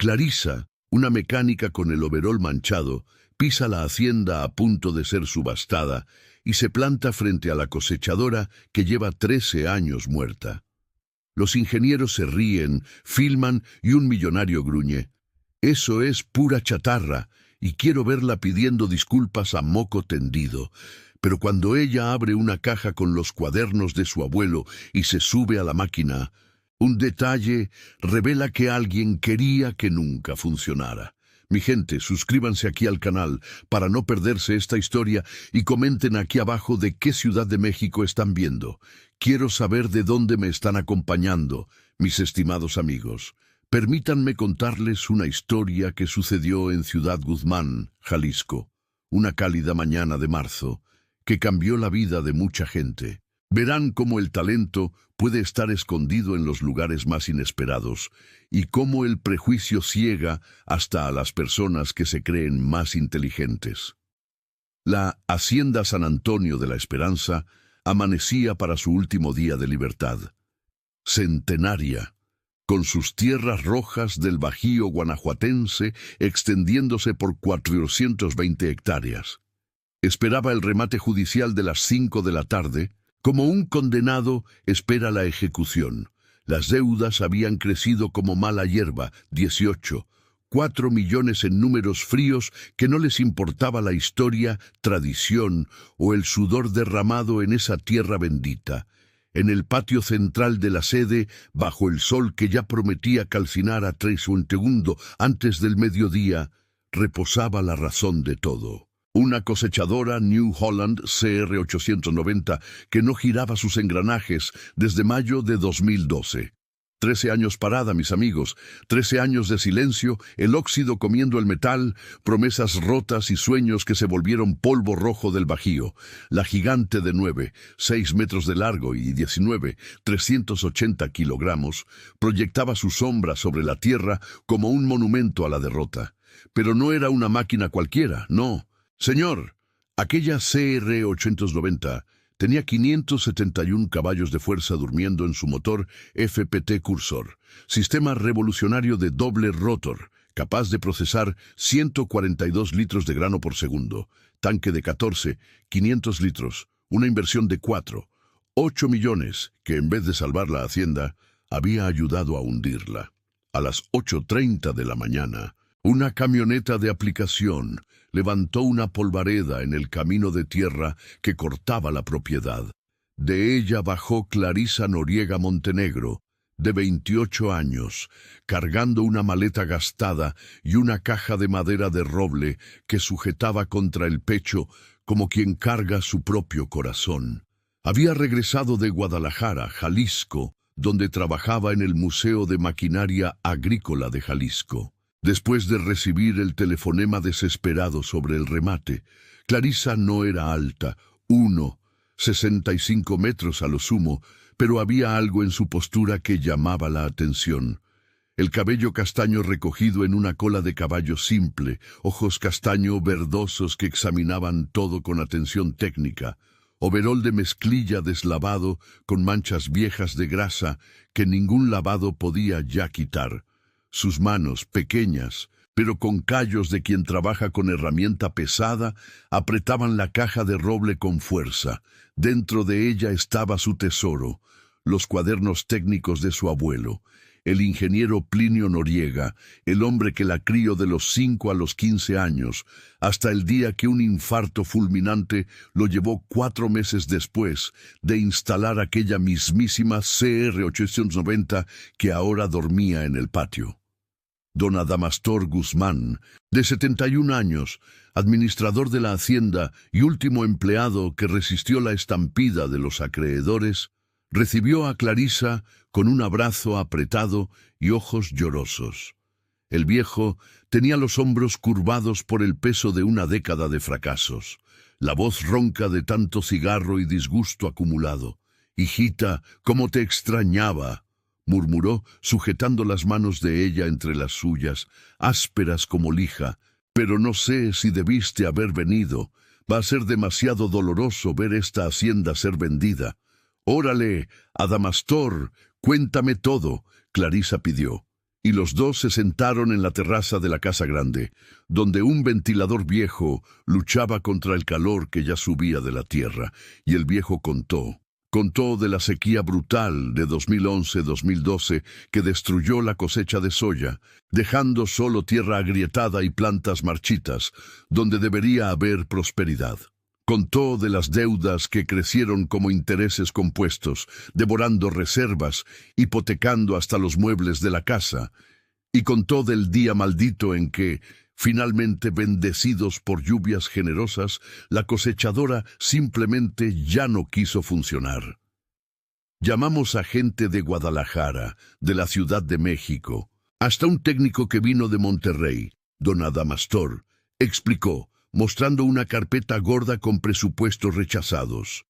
Clarisa, una mecánica con el overol manchado, pisa la hacienda a punto de ser subastada y se planta frente a la cosechadora que lleva 13 años muerta. Los ingenieros se ríen, filman y un millonario gruñe: «Eso es pura chatarra, y quiero verla pidiendo disculpas a moco tendido». Pero cuando ella abre una caja con los cuadernos de su abuelo y se sube a la máquina, un detalle revela que alguien quería que nunca funcionara. Mi gente, suscríbanse aquí al canal para no perderse esta historia y comenten aquí abajo de qué ciudad de México están viendo. Quiero saber de dónde me están acompañando, mis estimados amigos. Permítanme contarles una historia que sucedió en Ciudad Guzmán, Jalisco, una cálida mañana de marzo, que cambió la vida de mucha gente. Verán cómo el talento puede estar escondido en los lugares más inesperados y cómo el prejuicio ciega hasta a las personas que se creen más inteligentes. La Hacienda San Antonio de la Esperanza amanecía para su último día de libertad. Centenaria, con sus tierras rojas del Bajío guanajuatense extendiéndose por 420 hectáreas. Esperaba el remate judicial de las 5 de la tarde. Como un condenado espera la ejecución. Las deudas habían crecido como mala hierba, 18, 4 millones en números fríos que no les importaba la historia, tradición o el sudor derramado en esa tierra bendita. En el patio central de la sede, bajo el sol que ya prometía calcinar a 3 un segundo antes del mediodía, reposaba la razón de todo. Una cosechadora New Holland CR 890 que no giraba sus engranajes desde mayo de 2012. 13 años parada, mis amigos, 13 años de silencio, el óxido comiendo el metal, promesas rotas y sueños que se volvieron polvo rojo del Bajío. La gigante de 9, 6 metros de largo y 19, 380 kilogramos, proyectaba su sombra sobre la tierra como un monumento a la derrota. Pero no era una máquina cualquiera, no. Señor, aquella CR 890 tenía 571 caballos de fuerza durmiendo en su motor FPT Cursor, sistema revolucionario de doble rotor, capaz de procesar 142 litros de grano por segundo, tanque de 14, 500 litros, una inversión de 8 millones, que en vez de salvar la hacienda, había ayudado a hundirla. A las 8:30 de la mañana, una camioneta de aplicación levantó una polvareda en el camino de tierra que cortaba la propiedad. De ella bajó Clarisa Noriega Montenegro, de 28 años, cargando una maleta gastada y una caja de madera de roble que sujetaba contra el pecho como quien carga su propio corazón. Había regresado de Guadalajara, Jalisco, donde trabajaba en el Museo de Maquinaria Agrícola de Jalisco. Después de recibir el telefonema desesperado sobre el remate, Clarisa no era alta, 1,65 metros a lo sumo, pero había algo en su postura que llamaba la atención. El cabello castaño recogido en una cola de caballo simple, ojos castaño verdosos que examinaban todo con atención técnica, overol de mezclilla deslavado con manchas viejas de grasa que ningún lavado podía ya quitar. Sus manos, pequeñas, pero con callos de quien trabaja con herramienta pesada, apretaban la caja de roble con fuerza. Dentro de ella estaba su tesoro, los cuadernos técnicos de su abuelo, el ingeniero Plinio Noriega, el hombre que la crió de los 5 a los 15 años, hasta el día que un infarto fulminante lo llevó 4 meses después de instalar aquella mismísima CR 890 que ahora dormía en el patio. Don Adamastor Guzmán, de 71 años, administrador de la hacienda y último empleado que resistió la estampida de los acreedores, recibió a Clarisa con un abrazo apretado y ojos llorosos. El viejo tenía los hombros curvados por el peso de una década de fracasos, la voz ronca de tanto cigarro y disgusto acumulado. «Hijita, cómo te extrañaba», murmuró, sujetando las manos de ella entre las suyas, ásperas como lija. «Pero no sé si debiste haber venido. Va a ser demasiado doloroso ver esta hacienda ser vendida». «Órale, Adamastor, cuéntame todo», Clarisa pidió. y los dos se sentaron en la terraza de la casa grande, donde un ventilador viejo luchaba contra el calor que ya subía de la tierra, y el viejo contó de la sequía brutal de 2011-2012 que destruyó la cosecha de soya, dejando solo tierra agrietada y plantas marchitas, donde debería haber prosperidad. Contó de las deudas que crecieron como intereses compuestos, devorando reservas, hipotecando hasta los muebles de la casa, y contó del día maldito en que, finalmente bendecidos por lluvias generosas, la cosechadora simplemente ya no quiso funcionar. Llamamos a gente de Guadalajara, de la Ciudad de México, hasta un técnico que vino de Monterrey, don Adamastor, explicó, mostrando una carpeta gorda con presupuestos rechazados.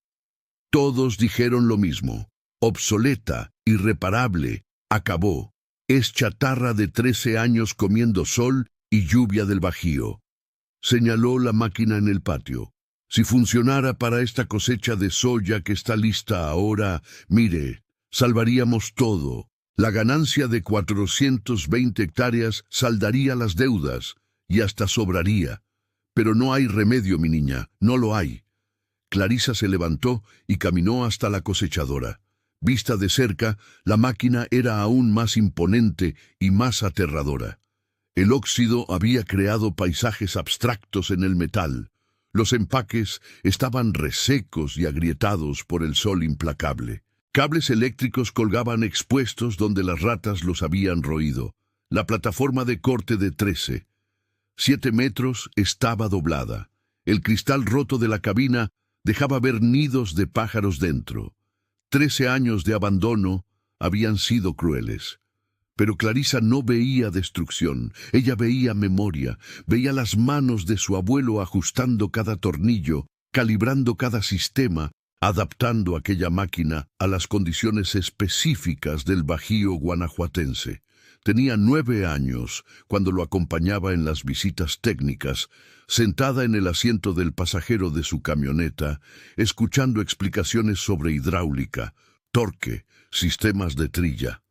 Todos dijeron lo mismo: obsoleta, irreparable, acabó. Es chatarra de 13 años comiendo sol y lluvia del Bajío. Señaló la máquina en el patio. Si funcionara para esta cosecha de soya que está lista ahora, mire, salvaríamos todo. La ganancia de 420 hectáreas saldaría las deudas y hasta sobraría. Pero no hay remedio, mi niña, no lo hay. Clarisa se levantó y caminó hasta la cosechadora. Vista de cerca, la máquina era aún más imponente y más aterradora. El óxido había creado paisajes abstractos en el metal. Los empaques estaban resecos y agrietados por el sol implacable. Cables eléctricos colgaban expuestos donde las ratas los habían roído. La plataforma de corte de 7 metros estaba doblada. El cristal roto de la cabina dejaba ver nidos de pájaros dentro. 13 años de abandono habían sido crueles. Pero Clarisa no veía destrucción, ella veía memoria, veía las manos de su abuelo ajustando cada tornillo, calibrando cada sistema, adaptando aquella máquina a las condiciones específicas del Bajío guanajuatense. Tenía 9 años cuando lo acompañaba en las visitas técnicas, sentada en el asiento del pasajero de su camioneta, escuchando explicaciones sobre hidráulica, torque, sistemas de trilla.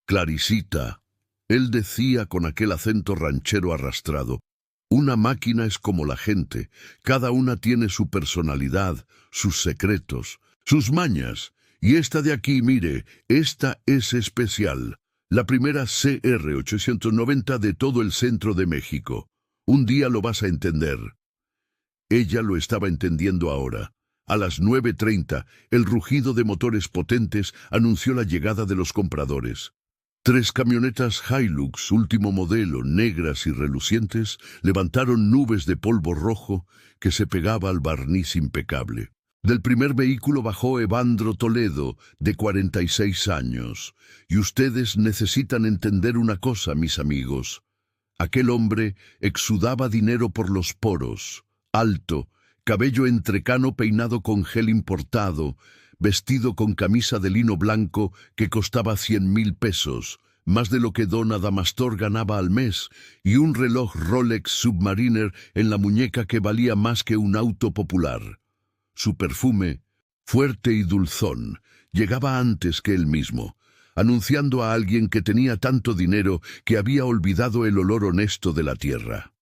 Clarisita, él decía con aquel acento ranchero arrastrado, una máquina es como la gente, cada una tiene su personalidad, sus secretos, sus mañas, y esta de aquí, mire, esta es especial. La primera CR-890 de todo el centro de México. Un día lo vas a entender. Ella lo estaba entendiendo ahora. A las 9:30, el rugido de motores potentes anunció la llegada de los compradores. 3 camionetas Hilux, último modelo, negras y relucientes, levantaron nubes de polvo rojo que se pegaba al barniz impecable. Del primer vehículo bajó Evandro Toledo, de 46 años. Y ustedes necesitan entender una cosa, mis amigos. Aquel hombre exudaba dinero por los poros, alto, cabello entrecano peinado con gel importado, vestido con camisa de lino blanco que costaba 100,000 pesos, más de lo que don Adamastor ganaba al mes, y un reloj Rolex Submariner en la muñeca que valía más que un auto popular. Su perfume, fuerte y dulzón, llegaba antes que él mismo, anunciando a alguien que tenía tanto dinero que había olvidado el olor honesto de la tierra.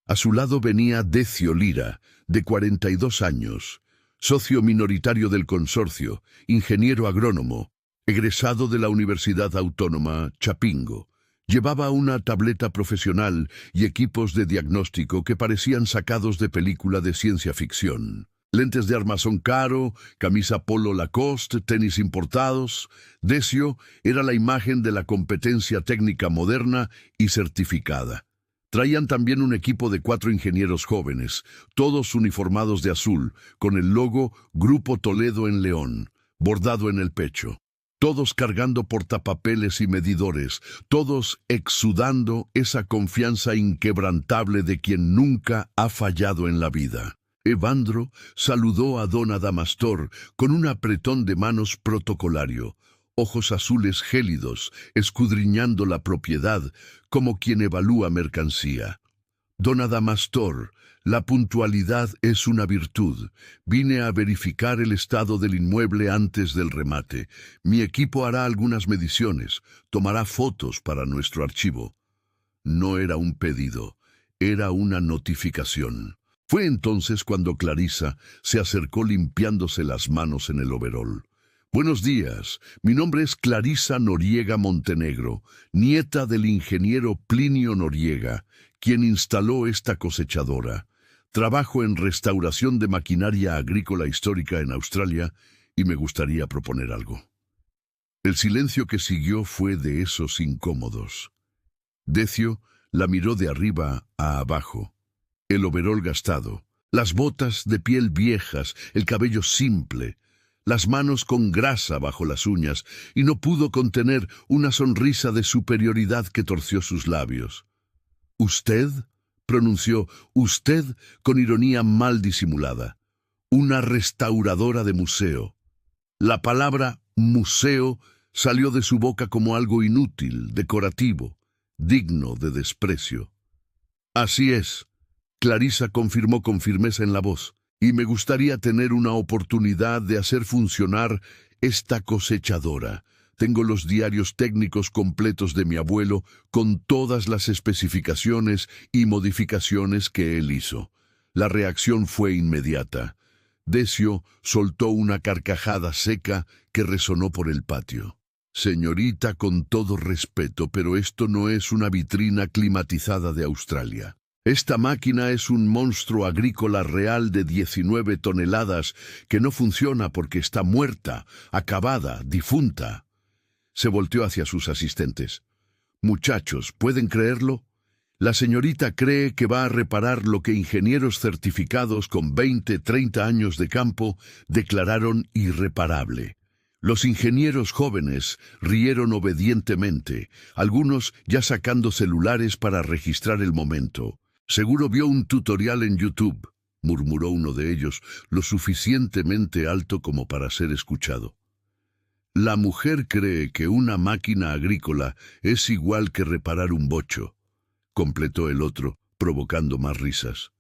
A su lado venía Decio Lira, de 42 años, socio minoritario del consorcio, ingeniero agrónomo, egresado de la Universidad Autónoma Chapingo. Llevaba una tableta profesional y equipos de diagnóstico que parecían sacados de película de ciencia ficción. Lentes de armazón caro, camisa polo Lacoste, tenis importados. Decio era la imagen de la competencia técnica moderna y certificada. Traían también un equipo de 4 ingenieros jóvenes, todos uniformados de azul, con el logo Grupo Toledo en león, bordado en el pecho. Todos cargando portapapeles y medidores, todos exudando esa confianza inquebrantable de quien nunca ha fallado en la vida. Evandro saludó a don Adamastor con un apretón de manos protocolario, ojos azules gélidos, escudriñando la propiedad como quien evalúa mercancía. Don Adamastor, la puntualidad es una virtud. Vine a verificar el estado del inmueble antes del remate. Mi equipo hará algunas mediciones, tomará fotos para nuestro archivo. No era un pedido, era una notificación. Fue entonces cuando Clarisa se acercó limpiándose las manos en el overol. Buenos días, mi nombre es Clarisa Noriega Montenegro, nieta del ingeniero Plinio Noriega, quien instaló esta cosechadora. Trabajo en restauración de maquinaria agrícola histórica en Australia y me gustaría proponer algo. El silencio que siguió fue de esos incómodos. Decio la miró de arriba a abajo. El overol gastado, las botas de piel viejas, el cabello simple, las manos con grasa bajo las uñas, y no pudo contener una sonrisa de superioridad que torció sus labios. «¿Usted?» pronunció «usted» con ironía mal disimulada. «Una restauradora de museo». La palabra museo salió de su boca como algo inútil, decorativo, digno de desprecio. «Así es», Clarisa confirmó con firmeza en la voz, «y me gustaría tener una oportunidad de hacer funcionar esta cosechadora. Tengo los diarios técnicos completos de mi abuelo con todas las especificaciones y modificaciones que él hizo». La reacción fue inmediata. Decio soltó una carcajada seca que resonó por el patio. «Señorita, con todo respeto, pero esto no es una vitrina climatizada de Australia. Esta máquina es un monstruo agrícola real de 19 toneladas que no funciona porque está muerta, acabada, difunta». Se volteó hacia sus asistentes. «Muchachos, ¿pueden creerlo? La señorita cree que va a reparar lo que ingenieros certificados con 20, 30 años de campo declararon irreparable». Los ingenieros jóvenes rieron obedientemente, algunos ya sacando celulares para registrar el momento. «Seguro vio un tutorial en YouTube», murmuró uno de ellos, lo suficientemente alto como para ser escuchado. «La mujer cree que una máquina agrícola es igual que reparar un bocho», completó el otro, provocando más risas.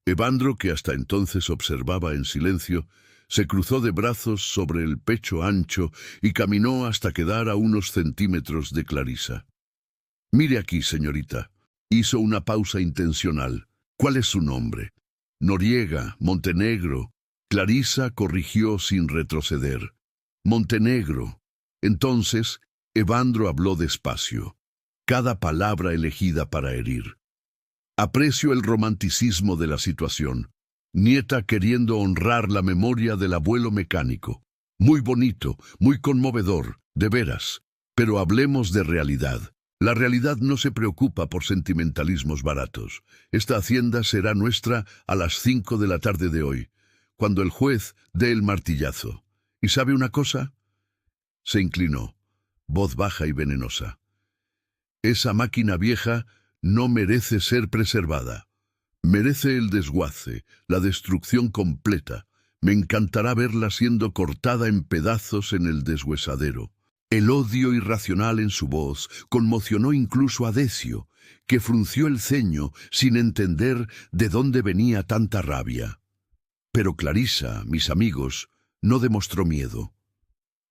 Evandro, que hasta entonces observaba en silencio, se cruzó de brazos sobre el pecho ancho y caminó hasta quedar a unos centímetros de Clarisa. «Mire aquí, señorita». Hizo una pausa intencional. «¿Cuál es su nombre?» «Noriega, Montenegro». Clarisa corrigió sin retroceder. «Montenegro». Entonces, Evandro habló despacio, cada palabra elegida para herir. «Aprecio el romanticismo de la situación. Nieta queriendo honrar la memoria del abuelo mecánico. Muy bonito, muy conmovedor, de veras. Pero hablemos de realidad. La realidad no se preocupa por sentimentalismos baratos. Esta hacienda será nuestra a las 5 de la tarde de hoy, cuando el juez dé el martillazo. ¿Y sabe una cosa?». Se inclinó, voz baja y venenosa. «Esa máquina vieja no merece ser preservada. Merece el desguace, la destrucción completa. Me encantará verla siendo cortada en pedazos en el deshuesadero». El odio irracional en su voz conmocionó incluso a Decio, que frunció el ceño sin entender de dónde venía tanta rabia. Pero Clarisa, mis amigos, no demostró miedo.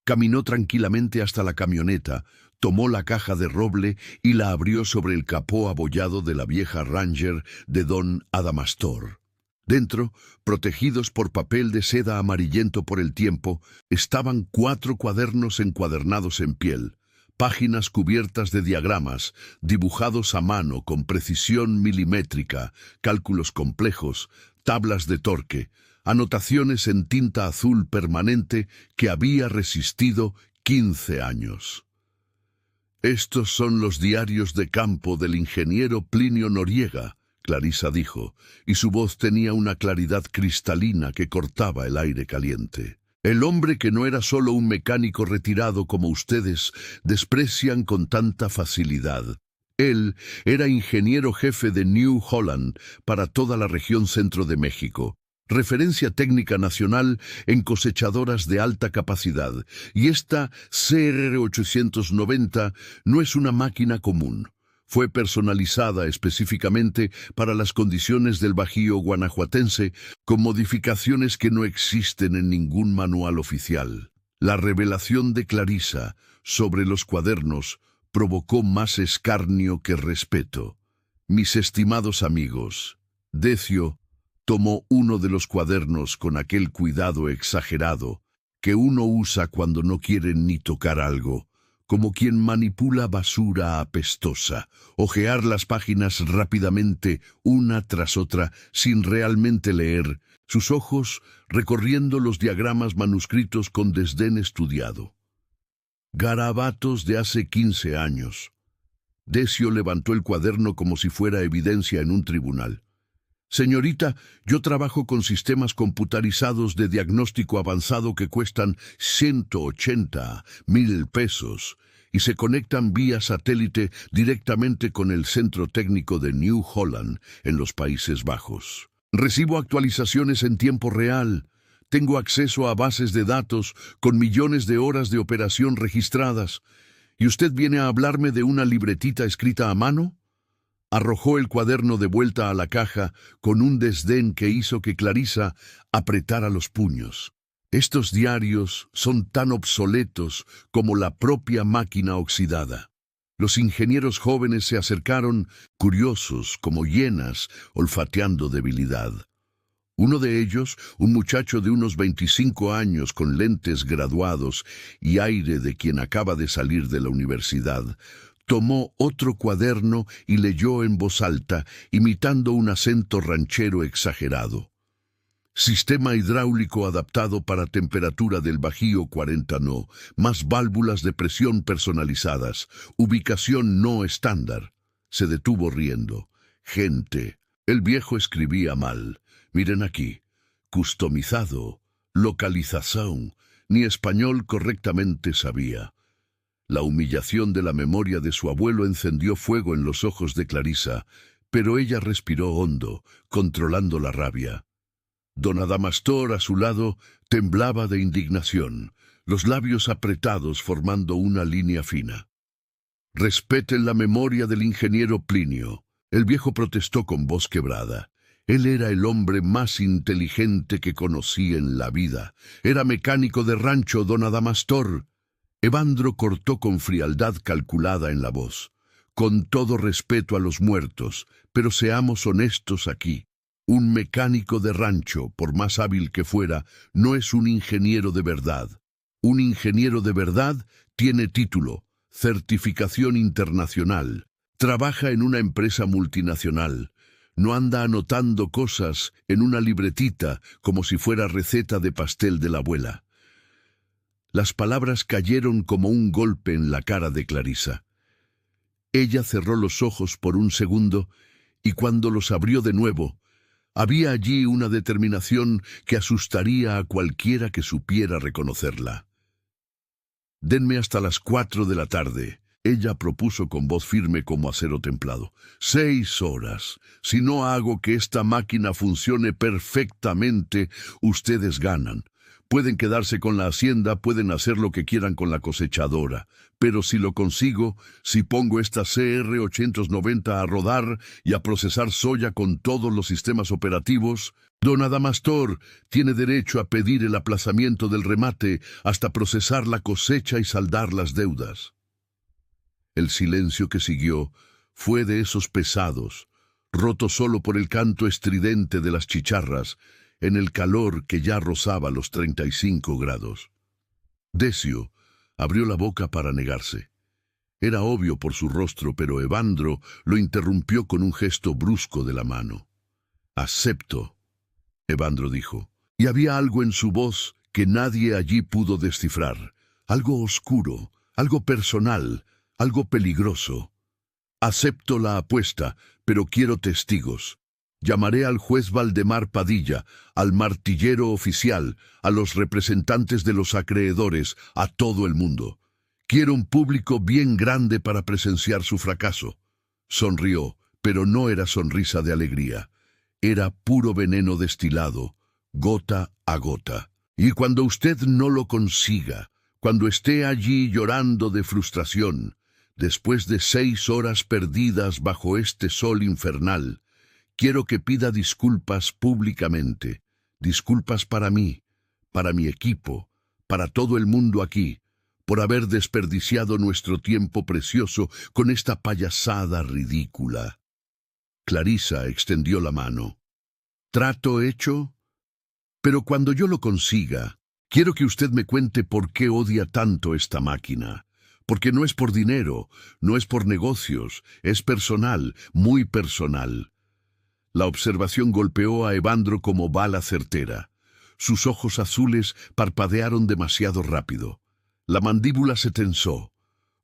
Caminó tranquilamente hasta la camioneta, tomó la caja de roble y la abrió sobre el capó abollado de la vieja Ranger de don Adamastor. Dentro, protegidos por papel de seda amarillento por el tiempo, estaban 4 cuadernos encuadernados en piel, páginas cubiertas de diagramas, dibujados a mano con precisión milimétrica, cálculos complejos, tablas de torque, anotaciones en tinta azul permanente que había resistido 15 años. «Estos son los diarios de campo del ingeniero Plinio Noriega», Clarisa dijo, y su voz tenía una claridad cristalina que cortaba el aire caliente. «El hombre que no era solo un mecánico retirado como ustedes desprecian con tanta facilidad. Él era ingeniero jefe de New Holland para toda la región centro de México, referencia técnica nacional en cosechadoras de alta capacidad, y esta CR890 no es una máquina común. Fue personalizada específicamente para las condiciones del Bajío guanajuatense, con modificaciones que no existen en ningún manual oficial. La revelación de Clarisa sobre los cuadernos provocó más escarnio que respeto. Mis estimados amigos, Decio tomó uno de los cuadernos con aquel cuidado exagerado que uno usa cuando no quiere ni tocar algo, como quien manipula basura apestosa, hojear las páginas rápidamente una tras otra sin realmente leer, sus ojos recorriendo los diagramas manuscritos con desdén estudiado. Garabatos de hace 15 años. Decio levantó el cuaderno como si fuera evidencia en un tribunal. Señorita, yo trabajo con sistemas computarizados de diagnóstico avanzado que cuestan 180,000 pesos y se conectan vía satélite directamente con el Centro Técnico de New Holland en los Países Bajos. Recibo actualizaciones en tiempo real. Tengo acceso a bases de datos con millones de horas de operación registradas. ¿Y usted viene a hablarme de una libretita escrita a mano? Arrojó el cuaderno de vuelta a la caja con un desdén que hizo que Clarisa apretara los puños. Estos diarios son tan obsoletos como la propia máquina oxidada. Los ingenieros jóvenes se acercaron, curiosos como hienas, olfateando debilidad. Uno de ellos, un muchacho de unos 25 años con lentes graduados y aire de quien acaba de salir de la universidad, tomó otro cuaderno y leyó en voz alta, imitando un acento ranchero exagerado. Sistema hidráulico adaptado para temperatura del Bajío 40 no, más válvulas de presión personalizadas, ubicación no estándar. Se detuvo riendo. Gente, el viejo escribía mal. Miren aquí, customizado, localización, ni español correctamente sabía. La humillación de la memoria de su abuelo encendió fuego en los ojos de Clarisa, pero ella respiró hondo, controlando la rabia. Don Adamastor, a su lado, temblaba de indignación, los labios apretados formando una línea fina. Respeten la memoria del ingeniero Plinio. El viejo protestó con voz quebrada. Él era el hombre más inteligente que conocí en la vida. Era mecánico de rancho, don Adamastor. Evandro cortó con frialdad calculada en la voz. Con todo respeto a los muertos, pero seamos honestos aquí. Un mecánico de rancho, por más hábil que fuera, no es un ingeniero de verdad. Un ingeniero de verdad tiene título, certificación internacional, trabaja en una empresa multinacional. No anda anotando cosas en una libretita como si fuera receta de pastel de la abuela. Las palabras cayeron como un golpe en la cara de Clarisa. Ella cerró los ojos por un segundo y cuando los abrió de nuevo, había allí una determinación que asustaría a cualquiera que supiera reconocerla. «Denme hasta las 4 de la tarde», ella propuso con voz firme como acero templado. 6 horas. Si no hago que esta máquina funcione perfectamente, ustedes ganan. Pueden quedarse con la hacienda, pueden hacer lo que quieran con la cosechadora. Pero si lo consigo, si pongo esta CR890 a rodar y a procesar soya con todos los sistemas operativos, don Adamastor tiene derecho a pedir el aplazamiento del remate hasta procesar la cosecha y saldar las deudas. El silencio que siguió fue de esos pesados, roto solo por el canto estridente de las chicharras, en el calor que ya rozaba los 35 grados. Decio abrió la boca para negarse. Era obvio por su rostro, pero Evandro lo interrumpió con un gesto brusco de la mano. «Acepto», Evandro dijo, y había algo en su voz que nadie allí pudo descifrar, algo oscuro, algo personal, algo peligroso. «Acepto la apuesta, pero quiero testigos. Llamaré al juez Valdemar Padilla, al martillero oficial, a los representantes de los acreedores, a todo el mundo. Quiero un público bien grande para presenciar su fracaso». Sonrió, pero no era sonrisa de alegría. Era puro veneno destilado, gota a gota. «Y cuando usted no lo consiga, cuando esté allí llorando de frustración, Después de 6 horas perdidas bajo este sol infernal, quiero que pida disculpas públicamente. Disculpas para mí, para mi equipo, para todo el mundo aquí, por haber desperdiciado nuestro tiempo precioso con esta payasada ridícula. Clarissa extendió la mano. ¿Trato hecho? Pero cuando yo lo consiga, quiero que usted me cuente por qué odia tanto esta máquina. Porque no es por dinero, no es por negocios, es personal, muy personal. La observación golpeó a Evandro como bala certera. Sus ojos azules parpadearon demasiado rápido. La mandíbula se tensó.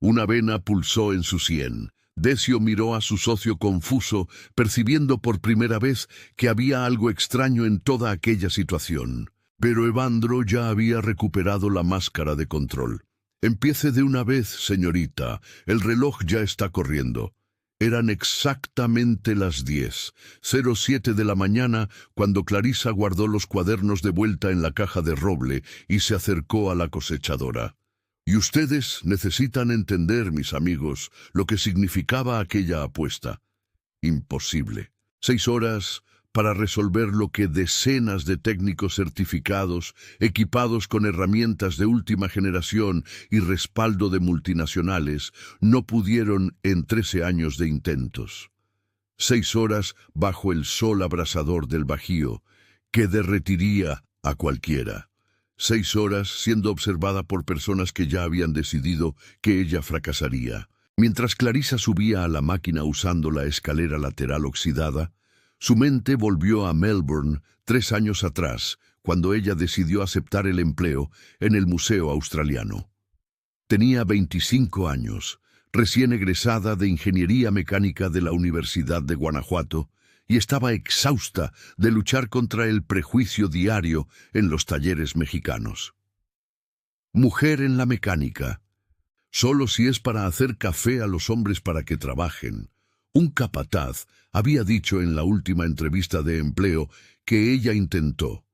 Una vena pulsó en su sien. Decio miró a su socio confuso, percibiendo por primera vez que había algo extraño en toda aquella situación. Pero Evandro ya había recuperado la máscara de control. Empiece de una vez, señorita. El reloj ya está corriendo. Eran exactamente las 10:07 de la mañana cuando Clarissa guardó los cuadernos de vuelta en la caja de roble y se acercó a la cosechadora. Y ustedes necesitan entender, mis amigos, lo que significaba aquella apuesta. Imposible. 6 horas para resolver lo que decenas de técnicos certificados, equipados con herramientas de última generación y respaldo de multinacionales, no pudieron en 13 años de intentos. 6 horas bajo el sol abrasador del Bajío, que derretiría a cualquiera. 6 horas siendo observada por personas que ya habían decidido que ella fracasaría. Mientras Clarissa subía a la máquina usando la escalera lateral oxidada, su mente volvió a Melbourne 3 años atrás, cuando ella decidió aceptar el empleo en el Museo Australiano. Tenía 25 años, recién egresada de Ingeniería Mecánica de la Universidad de Guanajuato, y estaba exhausta de luchar contra el prejuicio diario en los talleres mexicanos. Mujer en la mecánica. Solo si es para hacer café a los hombres para que trabajen. Un capataz había dicho en la última entrevista de empleo que ella intentó.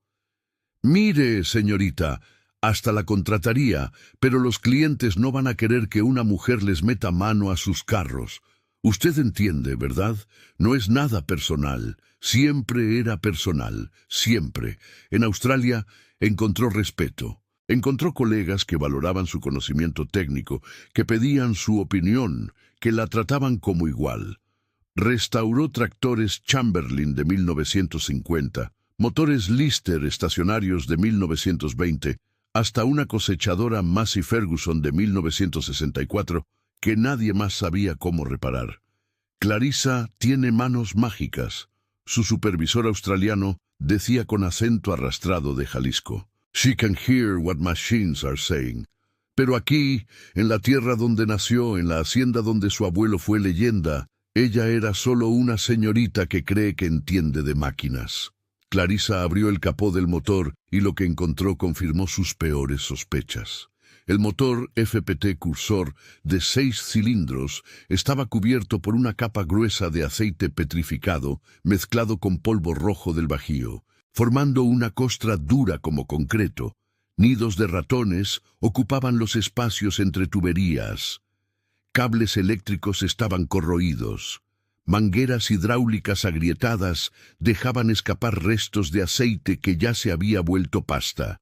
Mire, señorita, hasta la contrataría, pero los clientes no van a querer que una mujer les meta mano a sus carros. Usted entiende, ¿verdad? No es nada personal. Siempre era personal. Siempre. En Australia encontró respeto. Encontró colegas que valoraban su conocimiento técnico, que pedían su opinión, que la trataban como igual. Restauró tractores Chamberlain de 1950, motores Lister estacionarios de 1920, hasta una cosechadora Massey Ferguson de 1964 que nadie más sabía cómo reparar. Clarissa tiene manos mágicas. Su supervisor australiano decía con acento arrastrado de Jalisco. She can hear what machines are saying. Pero aquí, en la tierra donde nació, en la hacienda donde su abuelo fue leyenda, ella era solo una señorita que cree que entiende de máquinas. Clarissa abrió el capó del motor y lo que encontró confirmó sus peores sospechas. El motor FPT Cursor de 6 cilindros estaba cubierto por una capa gruesa de aceite petrificado mezclado con polvo rojo del Bajío, formando una costra dura como concreto. Nidos de ratones ocupaban los espacios entre tuberías. Cables eléctricos estaban corroídos. Mangueras hidráulicas agrietadas dejaban escapar restos de aceite que ya se había vuelto pasta.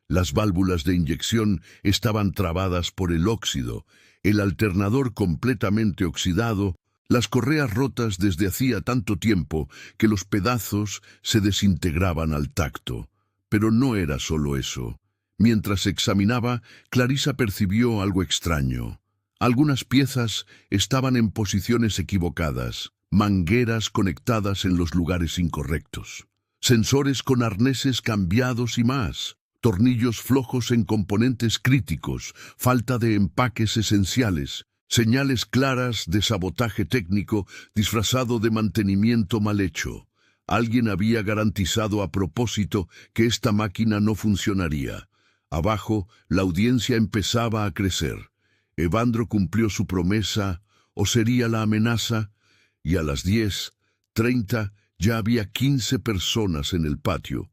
Las válvulas de inyección estaban trabadas por el óxido, el alternador completamente oxidado, las correas rotas desde hacía tanto tiempo que los pedazos se desintegraban al tacto. Pero no era solo eso. Mientras examinaba, Clarissa percibió algo extraño. Algunas piezas estaban en posiciones equivocadas, mangueras conectadas en los lugares incorrectos, sensores con arneses cambiados y más, tornillos flojos en componentes críticos, falta de empaques esenciales, señales claras de sabotaje técnico disfrazado de mantenimiento mal hecho. Alguien había garantizado a propósito que esta máquina no funcionaría. Abajo, la audiencia empezaba a crecer. Evandro cumplió su promesa, o sería la amenaza, y a las 10:30 ya había 15 personas en el patio.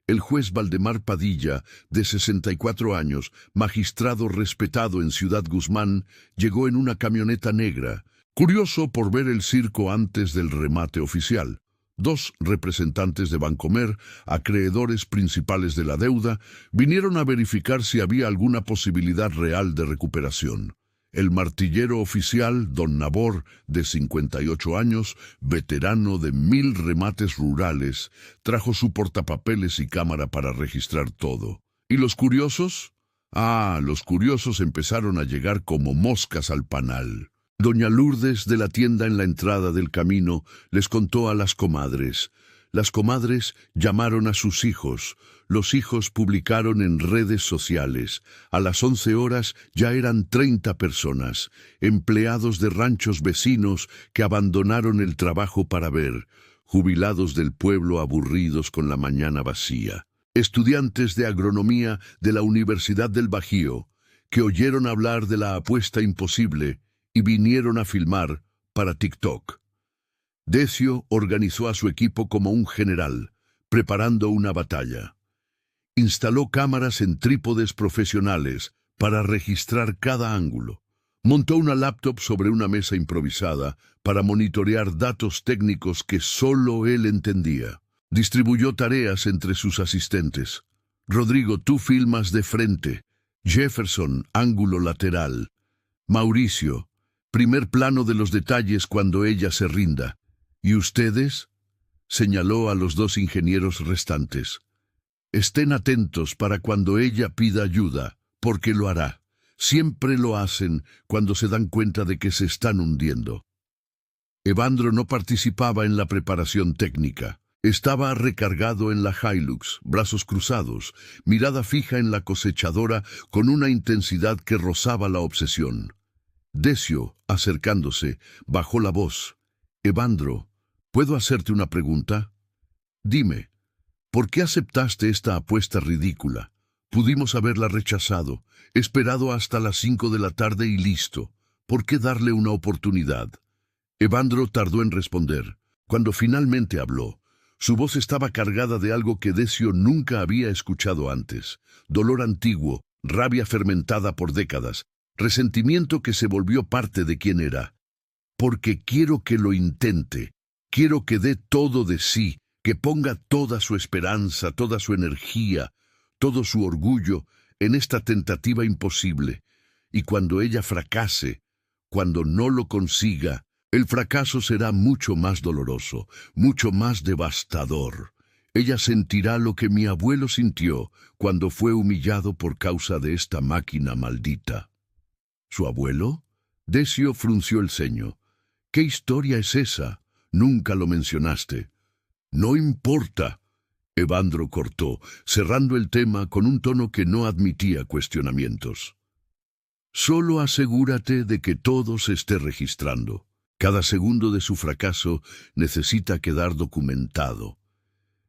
El juez Valdemar Padilla, de 64 años, magistrado respetado en Ciudad Guzmán, llegó en una camioneta negra, curioso por ver el circo antes del remate oficial. Dos representantes de Bancomer, acreedores principales de la deuda, vinieron a verificar si había alguna posibilidad real de recuperación. El martillero oficial, don Nabor, de 58 años, veterano de 1000 remates rurales, trajo su portapapeles y cámara para registrar todo. ¿Y los curiosos? Los curiosos empezaron a llegar como moscas al panal. Doña Lourdes, de la tienda en la entrada del camino, les contó a las comadres. Las comadres llamaron a sus hijos. Los hijos publicaron en redes sociales. A las 11 horas ya eran 30 personas, empleados de ranchos vecinos que abandonaron el trabajo para ver, jubilados del pueblo aburridos con la mañana vacía, estudiantes de agronomía de la Universidad del Bajío, que oyeron hablar de la apuesta imposible y vinieron a filmar para TikTok. Decio organizó a su equipo como un general, preparando una batalla. Instaló cámaras en trípodes profesionales para registrar cada ángulo. Montó una laptop sobre una mesa improvisada para monitorear datos técnicos que solo él entendía. Distribuyó tareas entre sus asistentes. Rodrigo, tú filmas de frente. Jefferson, ángulo lateral. Mauricio, primer plano de los detalles cuando ella se rinda. ¿Y ustedes? Señaló a los dos ingenieros restantes. Estén atentos para cuando ella pida ayuda, porque lo hará. Siempre lo hacen cuando se dan cuenta de que se están hundiendo. Evandro no participaba en la preparación técnica. Estaba recargado en la Hilux, brazos cruzados, mirada fija en la cosechadora con una intensidad que rozaba la obsesión. Decio, acercándose, bajó la voz. Evandro, ¿puedo hacerte una pregunta? Dime, ¿por qué aceptaste esta apuesta ridícula? Pudimos haberla rechazado, esperado hasta las 5 de la tarde y listo. ¿Por qué darle una oportunidad? Evandro tardó en responder. Cuando finalmente habló, su voz estaba cargada de algo que Decio nunca había escuchado antes. Dolor antiguo, rabia fermentada por décadas, resentimiento que se volvió parte de quien era. Porque quiero que lo intente, quiero que dé todo de sí, que ponga toda su esperanza, toda su energía, todo su orgullo en esta tentativa imposible. Y cuando ella fracase, cuando no lo consiga, el fracaso será mucho más doloroso, mucho más devastador. Ella sentirá lo que mi abuelo sintió cuando fue humillado por causa de esta máquina maldita. ¿Su abuelo? Decio frunció el ceño. ¿Qué historia es esa? Nunca lo mencionaste. No importa. Evandro cortó, cerrando el tema con un tono que no admitía cuestionamientos. Solo asegúrate de que todo se esté registrando. Cada segundo de su fracaso necesita quedar documentado.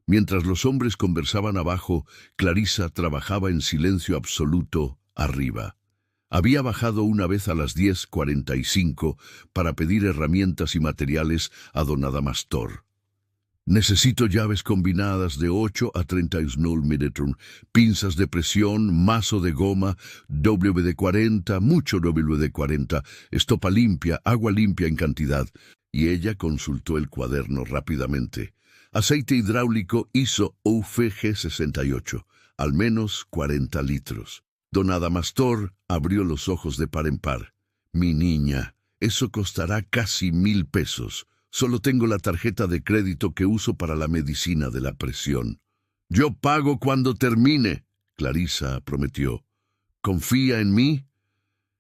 Mientras los hombres conversaban abajo, Clarisa trabajaba en silencio absoluto arriba. Había bajado una vez a las 10:45 para pedir herramientas y materiales a don Adamastor. Necesito llaves combinadas de 8 a 31 milímetros, pinzas de presión, mazo de goma, WD-40, mucho WD-40, estopa limpia, agua limpia en cantidad. Y ella consultó el cuaderno rápidamente. Aceite hidráulico ISO UFG 68, al menos 40 litros. Don Adamastor abrió los ojos de par en par. Mi niña, eso costará casi 1000 pesos. Solo tengo la tarjeta de crédito que uso para la medicina de la presión. Yo pago cuando termine, Clarisa prometió. ¿Confía en mí?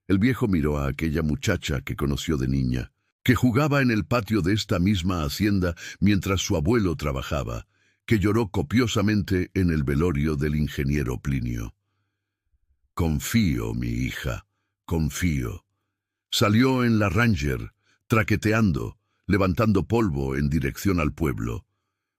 El viejo miró a aquella muchacha que conoció de niña, que jugaba en el patio de esta misma hacienda mientras su abuelo trabajaba, que lloró copiosamente en el velorio del ingeniero Plinio. Confío, mi hija, confío. Salió en la Ranger, traqueteando, levantando polvo en dirección al pueblo.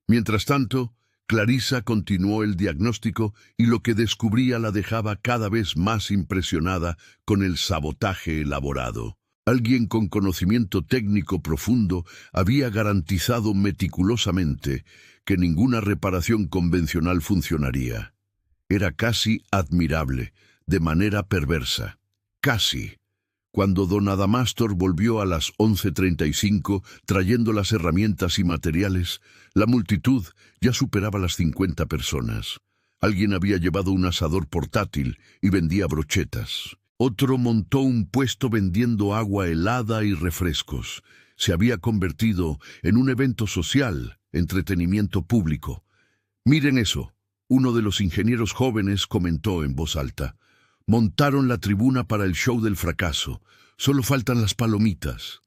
Mientras tanto, Clarisa continuó el diagnóstico y lo que descubría la dejaba cada vez más impresionada con el sabotaje elaborado. Alguien con conocimiento técnico profundo había garantizado meticulosamente que ninguna reparación convencional funcionaría. Era casi admirable, de manera perversa. Casi. Cuando don Adamastor volvió a las 11:35 trayendo las herramientas y materiales, la multitud ya superaba las 50 personas. Alguien había llevado un asador portátil y vendía brochetas. Otro montó un puesto vendiendo agua helada y refrescos. Se había convertido en un evento social, entretenimiento público. «Miren eso», uno de los ingenieros jóvenes comentó en voz alta. «Montaron la tribuna para el show del fracaso. Solo faltan las palomitas».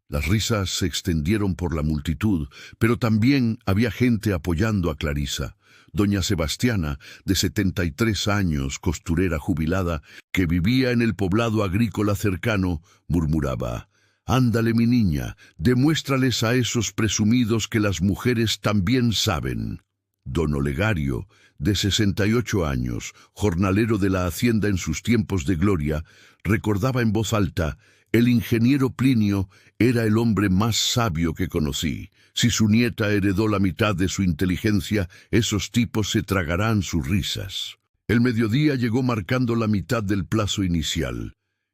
Las risas se extendieron por la multitud, pero también había gente apoyando a Clarisa. Doña Sebastiana, de 73 años, costurera jubilada, que vivía en el poblado agrícola cercano, murmuraba: «Ándale, mi niña, demuéstrales a esos presumidos que las mujeres también saben». Don Olegario, de 68 años, jornalero de la hacienda en sus tiempos de gloria, recordaba en voz alta: «El ingeniero Plinio era el hombre más sabio que conocí. Si su nieta heredó la mitad de su inteligencia, esos tipos se tragarán sus risas». El mediodía llegó marcando la mitad del plazo inicial.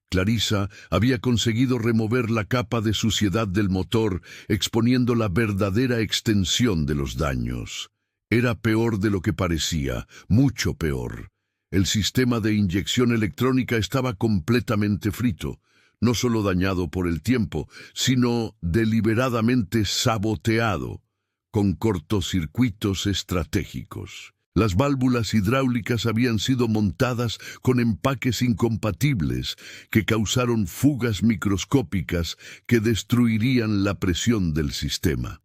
Clarisa había conseguido remover la capa de suciedad del motor, exponiendo la verdadera extensión de los daños. Era peor de lo que parecía, mucho peor. El sistema de inyección electrónica estaba completamente frito, no solo dañado por el tiempo, sino deliberadamente saboteado, con cortocircuitos estratégicos. Las válvulas hidráulicas habían sido montadas con empaques incompatibles que causaron fugas microscópicas que destruirían la presión del sistema.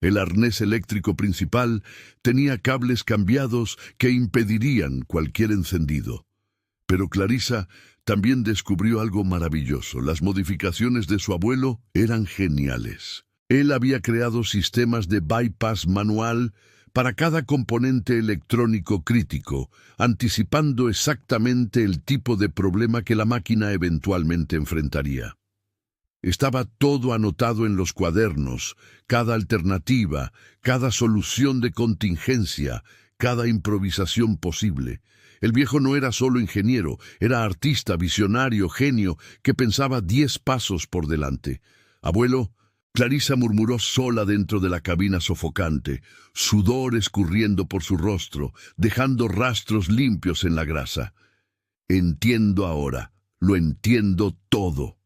El arnés eléctrico principal tenía cables cambiados que impedirían cualquier encendido. Pero Clarisa también descubrió algo maravilloso. Las modificaciones de su abuelo eran geniales. Él había creado sistemas de bypass manual para cada componente electrónico crítico, anticipando exactamente el tipo de problema que la máquina eventualmente enfrentaría. Estaba todo anotado en los cuadernos, cada alternativa, cada solución de contingencia, cada improvisación posible. El viejo no era solo ingeniero, era artista, visionario, genio, que pensaba 10 pasos por delante. «Abuelo», Clarisa murmuró sola dentro de la cabina sofocante, sudor escurriendo por su rostro, dejando rastros limpios en la grasa. «Entiendo ahora, lo entiendo todo».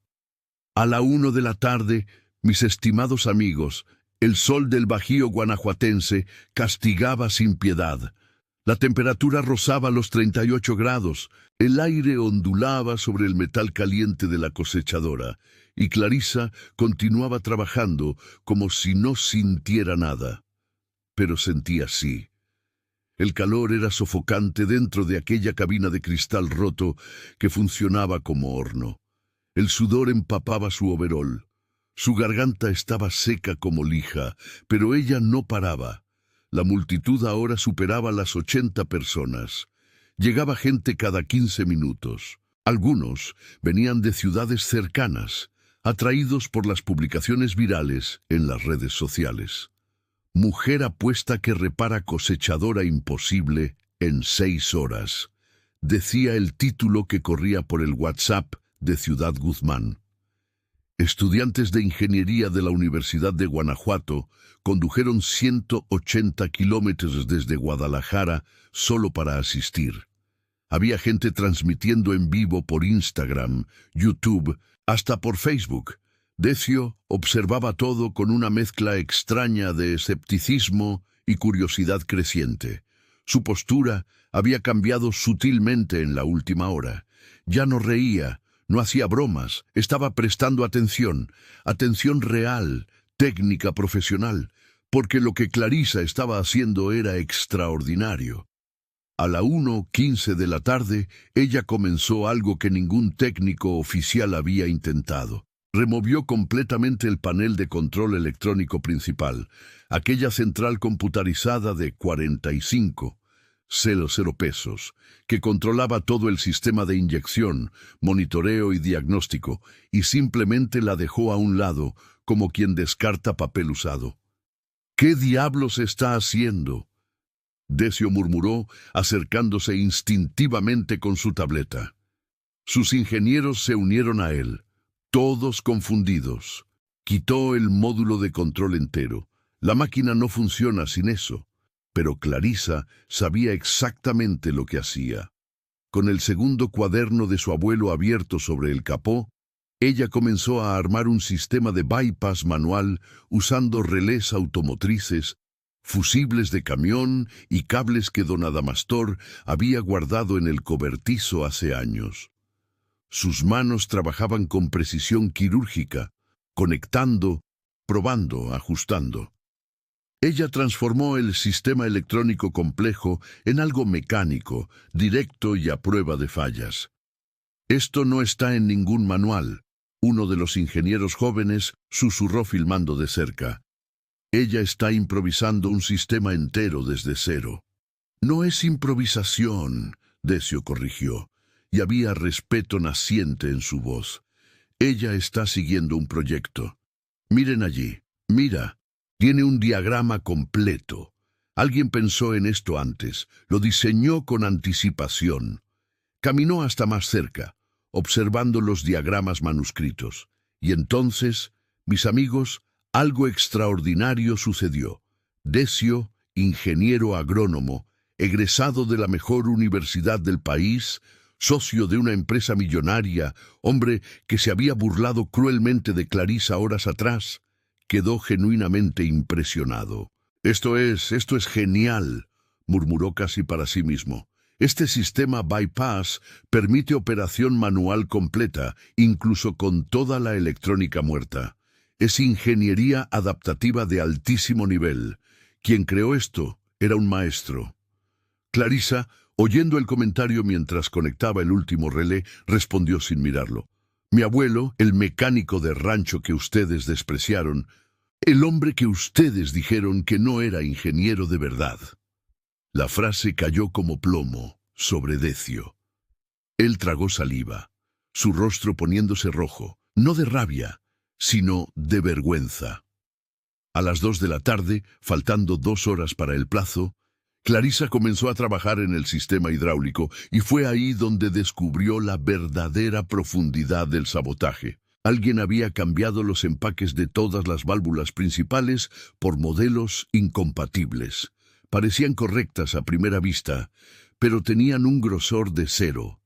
A la 1 de la tarde, mis estimados amigos, el sol del Bajío guanajuatense castigaba sin piedad. La temperatura rozaba los 38 grados, el aire ondulaba sobre el metal caliente de la cosechadora, y Clarisa continuaba trabajando como si no sintiera nada. Pero sentía sí. El calor era sofocante dentro de aquella cabina de cristal roto que funcionaba como horno. El sudor empapaba su overol. Su garganta estaba seca como lija, pero ella no paraba. La multitud ahora superaba las 80 personas. Llegaba gente cada 15 minutos. Algunos venían de ciudades cercanas, atraídos por las publicaciones virales en las redes sociales. «Mujer apuesta que repara cosechadora imposible en 6 horas», decía el título que corría por el WhatsApp de Ciudad Guzmán. Estudiantes de ingeniería de la Universidad de Guanajuato condujeron 180 kilómetros desde Guadalajara solo para asistir. Había gente transmitiendo en vivo por Instagram, YouTube, hasta por Facebook. Decio observaba todo con una mezcla extraña de escepticismo y curiosidad creciente. Su postura había cambiado sutilmente en la última hora. Ya no reía, no hacía bromas, estaba prestando atención real, técnica, profesional, porque lo que Clarisa estaba haciendo era extraordinario. A la 1:15 de la tarde, ella comenzó algo que ningún técnico oficial había intentado. Removió completamente el panel de control electrónico principal, aquella central computarizada de 45, cero pesos, que controlaba todo el sistema de inyección, monitoreo y diagnóstico, y simplemente la dejó a un lado, como quien descarta papel usado. ¿Qué diablos está haciendo?, Decio murmuró, acercándose instintivamente con su tableta. Sus ingenieros se unieron a él, todos confundidos. Quitó el módulo de control entero. La máquina no funciona sin eso. Pero Clarissa sabía exactamente lo que hacía. Con el segundo cuaderno de su abuelo abierto sobre el capó, ella comenzó a armar un sistema de bypass manual usando relés automotrices, fusibles de camión y cables que don Adamastor había guardado en el cobertizo hace años. Sus manos trabajaban con precisión quirúrgica, conectando, probando, ajustando. Ella transformó el sistema electrónico complejo en algo mecánico, directo y a prueba de fallas. «Esto no está en ningún manual», uno de los ingenieros jóvenes susurró filmando de cerca. «Ella está improvisando un sistema entero desde cero». «No es improvisación», Decio corrigió, y había respeto naciente en su voz. «Ella está siguiendo un proyecto. Miren allí, mira. Tiene un diagrama completo. Alguien pensó en esto antes, lo diseñó con anticipación. Caminó hasta más cerca, observando los diagramas manuscritos. Y entonces, mis amigos, algo extraordinario sucedió. Decio, ingeniero agrónomo, egresado de la mejor universidad del país, socio de una empresa millonaria, hombre que se había burlado cruelmente de Clarissa horas atrás, quedó genuinamente impresionado. Esto es genial», murmuró casi para sí mismo. «Este sistema bypass permite operación manual completa, incluso con toda la electrónica muerta. Es ingeniería adaptativa de altísimo nivel. Quien creó esto era un maestro». Clarissa, oyendo el comentario mientras conectaba el último relé, respondió sin mirarlo. «Mi abuelo, el mecánico de rancho que ustedes despreciaron, el hombre que ustedes dijeron que no era ingeniero de verdad». La frase cayó como plomo sobre Decio. Él tragó saliva, su rostro poniéndose rojo, no de rabia, sino de vergüenza. A las 2 de la tarde, faltando 2 horas para el plazo, Clarissa comenzó a trabajar en el sistema hidráulico y fue ahí donde descubrió la verdadera profundidad del sabotaje. Alguien había cambiado los empaques de todas las válvulas principales por modelos incompatibles. Parecían correctas a primera vista, pero tenían un grosor de 0,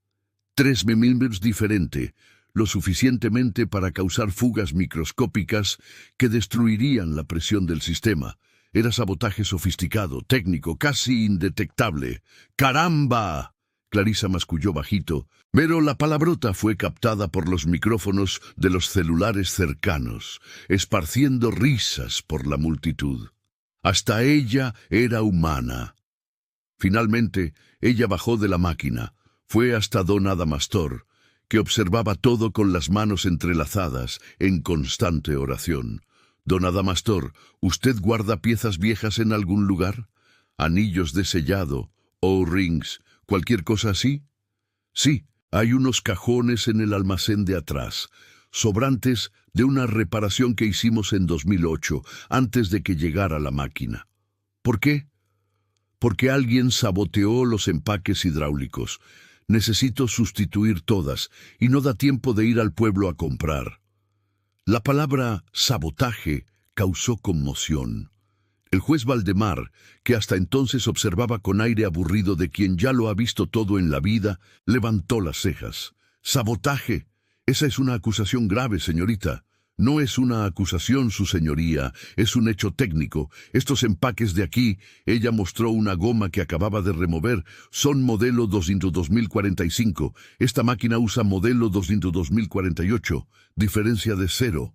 3 milímetros diferente, lo suficientemente para causar fugas microscópicas que destruirían la presión del sistema. Era sabotaje sofisticado, técnico, casi indetectable. ¡Caramba!, Clarissa masculló bajito, pero la palabrota fue captada por los micrófonos de los celulares cercanos, esparciendo risas por la multitud. Hasta ella era humana. Finalmente, ella bajó de la máquina, fue hasta don Adamastor, que observaba todo con las manos entrelazadas, en constante oración. «Don Adamastor, ¿usted guarda piezas viejas en algún lugar? ¿Anillos de sellado, O-rings, cualquier cosa así?» «Sí, hay unos cajones en el almacén de atrás, sobrantes de una reparación que hicimos en 2008, antes de que llegara la máquina». «¿Por qué?» «Porque alguien saboteó los empaques hidráulicos. Necesito sustituir todas, y no da tiempo de ir al pueblo a comprar». La palabra sabotaje causó conmoción. El juez Valdemar, que hasta entonces observaba con aire aburrido de quien ya lo ha visto todo en la vida, levantó las cejas. «¿Sabotaje? Esa es una acusación grave, señorita». «No es una acusación, su señoría, es un hecho técnico. Estos empaques de aquí», ella mostró una goma que acababa de remover, «son modelo 2045. Esta máquina usa modelo 2048. Diferencia de 0,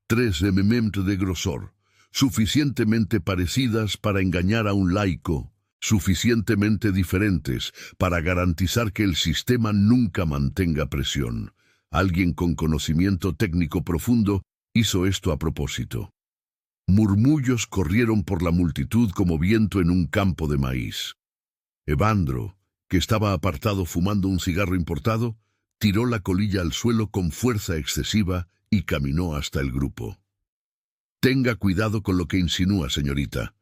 3 mm de grosor. Suficientemente parecidas para engañar a un laico, suficientemente diferentes para garantizar que el sistema nunca mantenga presión. Alguien con conocimiento técnico profundo hizo esto a propósito». Murmullos corrieron por la multitud como viento en un campo de maíz. Evandro, que estaba apartado fumando un cigarro importado, tiró la colilla al suelo con fuerza excesiva y caminó hasta el grupo. Tenga cuidado con lo que insinúa, señorita.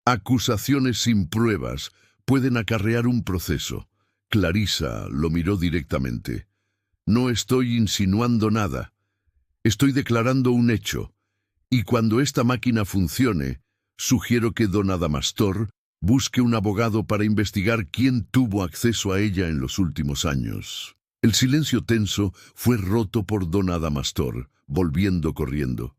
Acusaciones sin pruebas pueden acarrear un proceso. Clarisa lo miró directamente. No estoy insinuando nada. Estoy declarando un hecho. Y cuando esta máquina funcione, sugiero que don Adamastor busque un abogado para investigar quién tuvo acceso a ella en los últimos años. El silencio tenso fue roto por don Adamastor, volviendo corriendo.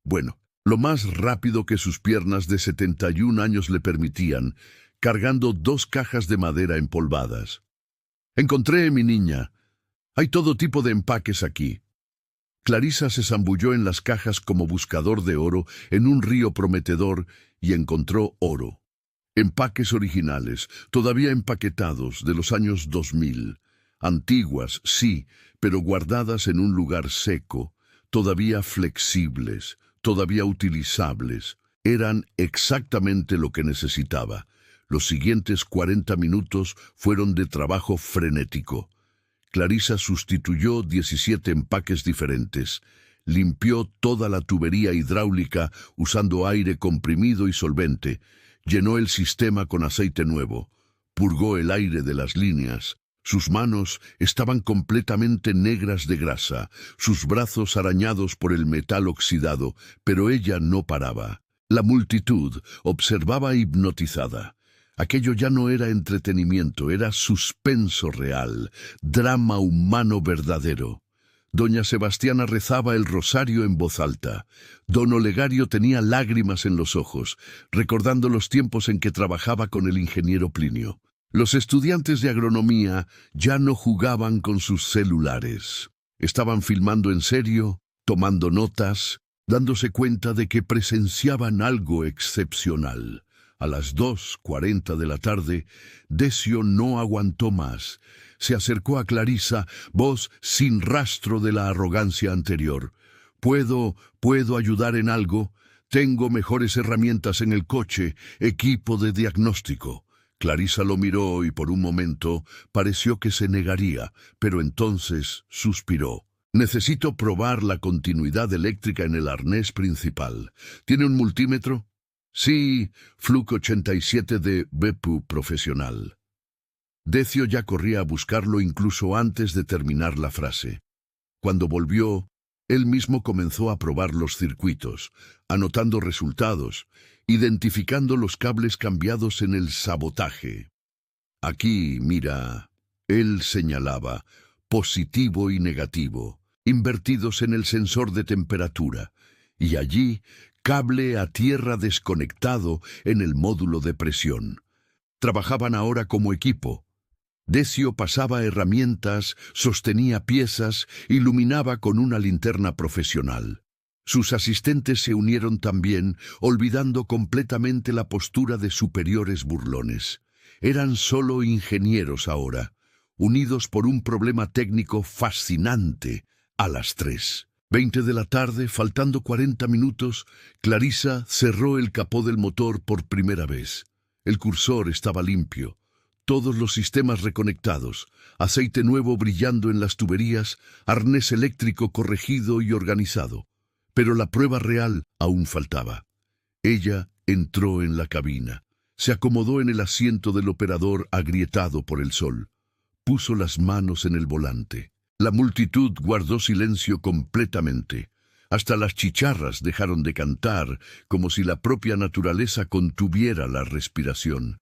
Bueno, lo más rápido que sus piernas de 71 años le permitían, cargando 2 cajas de madera empolvadas. Encontré, mi niña. Hay todo tipo de empaques aquí. Clarisa se zambulló en las cajas como buscador de oro en un río prometedor y encontró oro. Empaques originales, todavía empaquetados, de los años 2000. Antiguas, sí, pero guardadas en un lugar seco, todavía flexibles, todavía utilizables. Eran exactamente lo que necesitaba. Los siguientes 40 minutos fueron de trabajo frenético. Clarisa sustituyó 17 empaques diferentes. Limpió toda la tubería hidráulica usando aire comprimido y solvente. Llenó el sistema con aceite nuevo. Purgó el aire de las líneas. Sus manos estaban completamente negras de grasa, sus brazos arañados por el metal oxidado, pero ella no paraba. La multitud observaba hipnotizada. Aquello ya no era entretenimiento, era suspenso real, drama humano verdadero. Doña Sebastiana rezaba el rosario en voz alta. Don Olegario tenía lágrimas en los ojos, recordando los tiempos en que trabajaba con el ingeniero Plinio. Los estudiantes de agronomía ya no jugaban con sus celulares. Estaban filmando en serio, tomando notas, dándose cuenta de que presenciaban algo excepcional. A las 2:40 de la tarde, Decio no aguantó más. Se acercó a Clarisa, voz sin rastro de la arrogancia anterior. ¿Puedo ayudar en algo? Tengo mejores herramientas en el coche, equipo de diagnóstico. Clarisa lo miró y por un momento pareció que se negaría, pero entonces suspiró. Necesito probar la continuidad eléctrica en el arnés principal. ¿Tiene un multímetro? Sí, Fluke 87 de Beppu profesional. Decio ya corría a buscarlo incluso antes de terminar la frase. Cuando volvió, él mismo comenzó a probar los circuitos, anotando resultados, identificando los cables cambiados en el sabotaje. Aquí, mira, él señalaba, positivo y negativo, invertidos en el sensor de temperatura, y allí, cable a tierra desconectado en el módulo de presión. Trabajaban ahora como equipo. Decio pasaba herramientas, sostenía piezas, iluminaba con una linterna profesional. Sus asistentes se unieron también, olvidando completamente la postura de superiores burlones. Eran solo ingenieros ahora, unidos por un problema técnico fascinante, a las 3:20 de la tarde, faltando 40 minutos, Clarisa cerró el capó del motor por primera vez. El cursor estaba limpio. Todos los sistemas reconectados, aceite nuevo brillando en las tuberías, arnés eléctrico corregido y organizado. Pero la prueba real aún faltaba. Ella entró en la cabina. Se acomodó en el asiento del operador agrietado por el sol. Puso las manos en el volante. La multitud guardó silencio completamente. Hasta las chicharras dejaron de cantar, como si la propia naturaleza contuviera la respiración.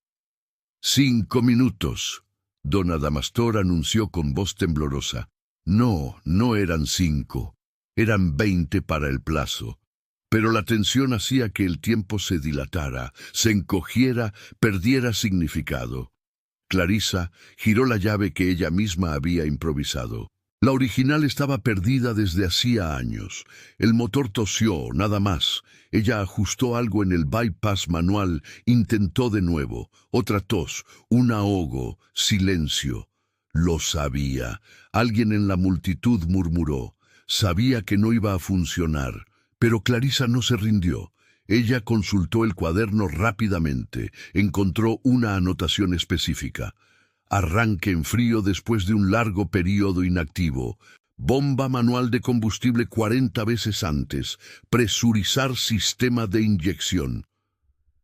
5 minutos, don Adamastor anunció con voz temblorosa. No eran 5, eran 20 para el plazo. Pero la tensión hacía que el tiempo se dilatara, se encogiera, perdiera significado. Clarisa giró la llave que ella misma había improvisado. La original estaba perdida desde hacía años. El motor tosió, nada más. Ella ajustó algo en el bypass manual, intentó de nuevo. Otra tos, un ahogo, silencio. Lo sabía. Alguien en la multitud murmuró. Sabía que no iba a funcionar. Pero Clarisa no se rindió. Ella consultó el cuaderno rápidamente. Encontró una anotación específica. Arranque en frío después de un largo periodo inactivo. Bomba manual de combustible 40 veces antes. Presurizar sistema de inyección.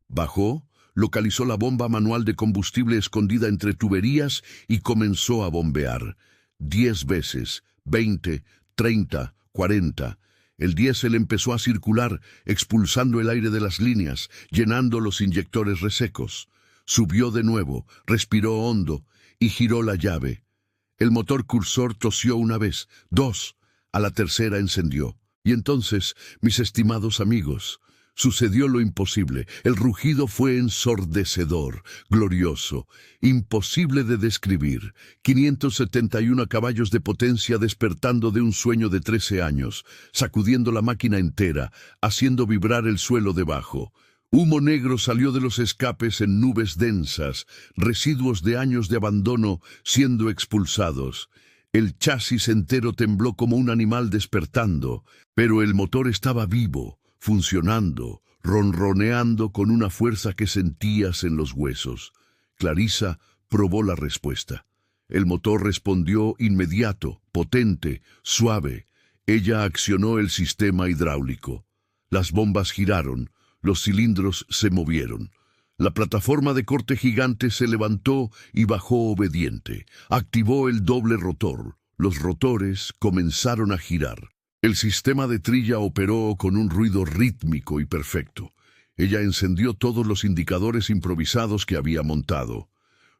Bajó, localizó la bomba manual de combustible escondida entre tuberías y comenzó a bombear. 10 veces, 20, 30, 40. El diésel empezó a circular, expulsando el aire de las líneas, llenando los inyectores resecos. Subió de nuevo, respiró hondo y giró la llave. El motor cursor tosió una vez, 2, a la tercera encendió. Y entonces, mis estimados amigos, sucedió lo imposible. El rugido fue ensordecedor, glorioso, imposible de describir. 571 caballos de potencia despertando de un sueño de 13 años, sacudiendo la máquina entera, haciendo vibrar el suelo debajo. Humo negro salió de los escapes en nubes densas, residuos de años de abandono siendo expulsados. El chasis entero tembló como un animal despertando, pero el motor estaba vivo, funcionando, ronroneando con una fuerza que sentías en los huesos. Clarisa probó la respuesta. El motor respondió inmediato, potente, suave. Ella accionó el sistema hidráulico. Las bombas giraron, los cilindros se movieron. La plataforma de corte gigante se levantó y bajó obediente. Activó el doble rotor. Los rotores comenzaron a girar. El sistema de trilla operó con un ruido rítmico y perfecto. Ella encendió todos los indicadores improvisados que había montado.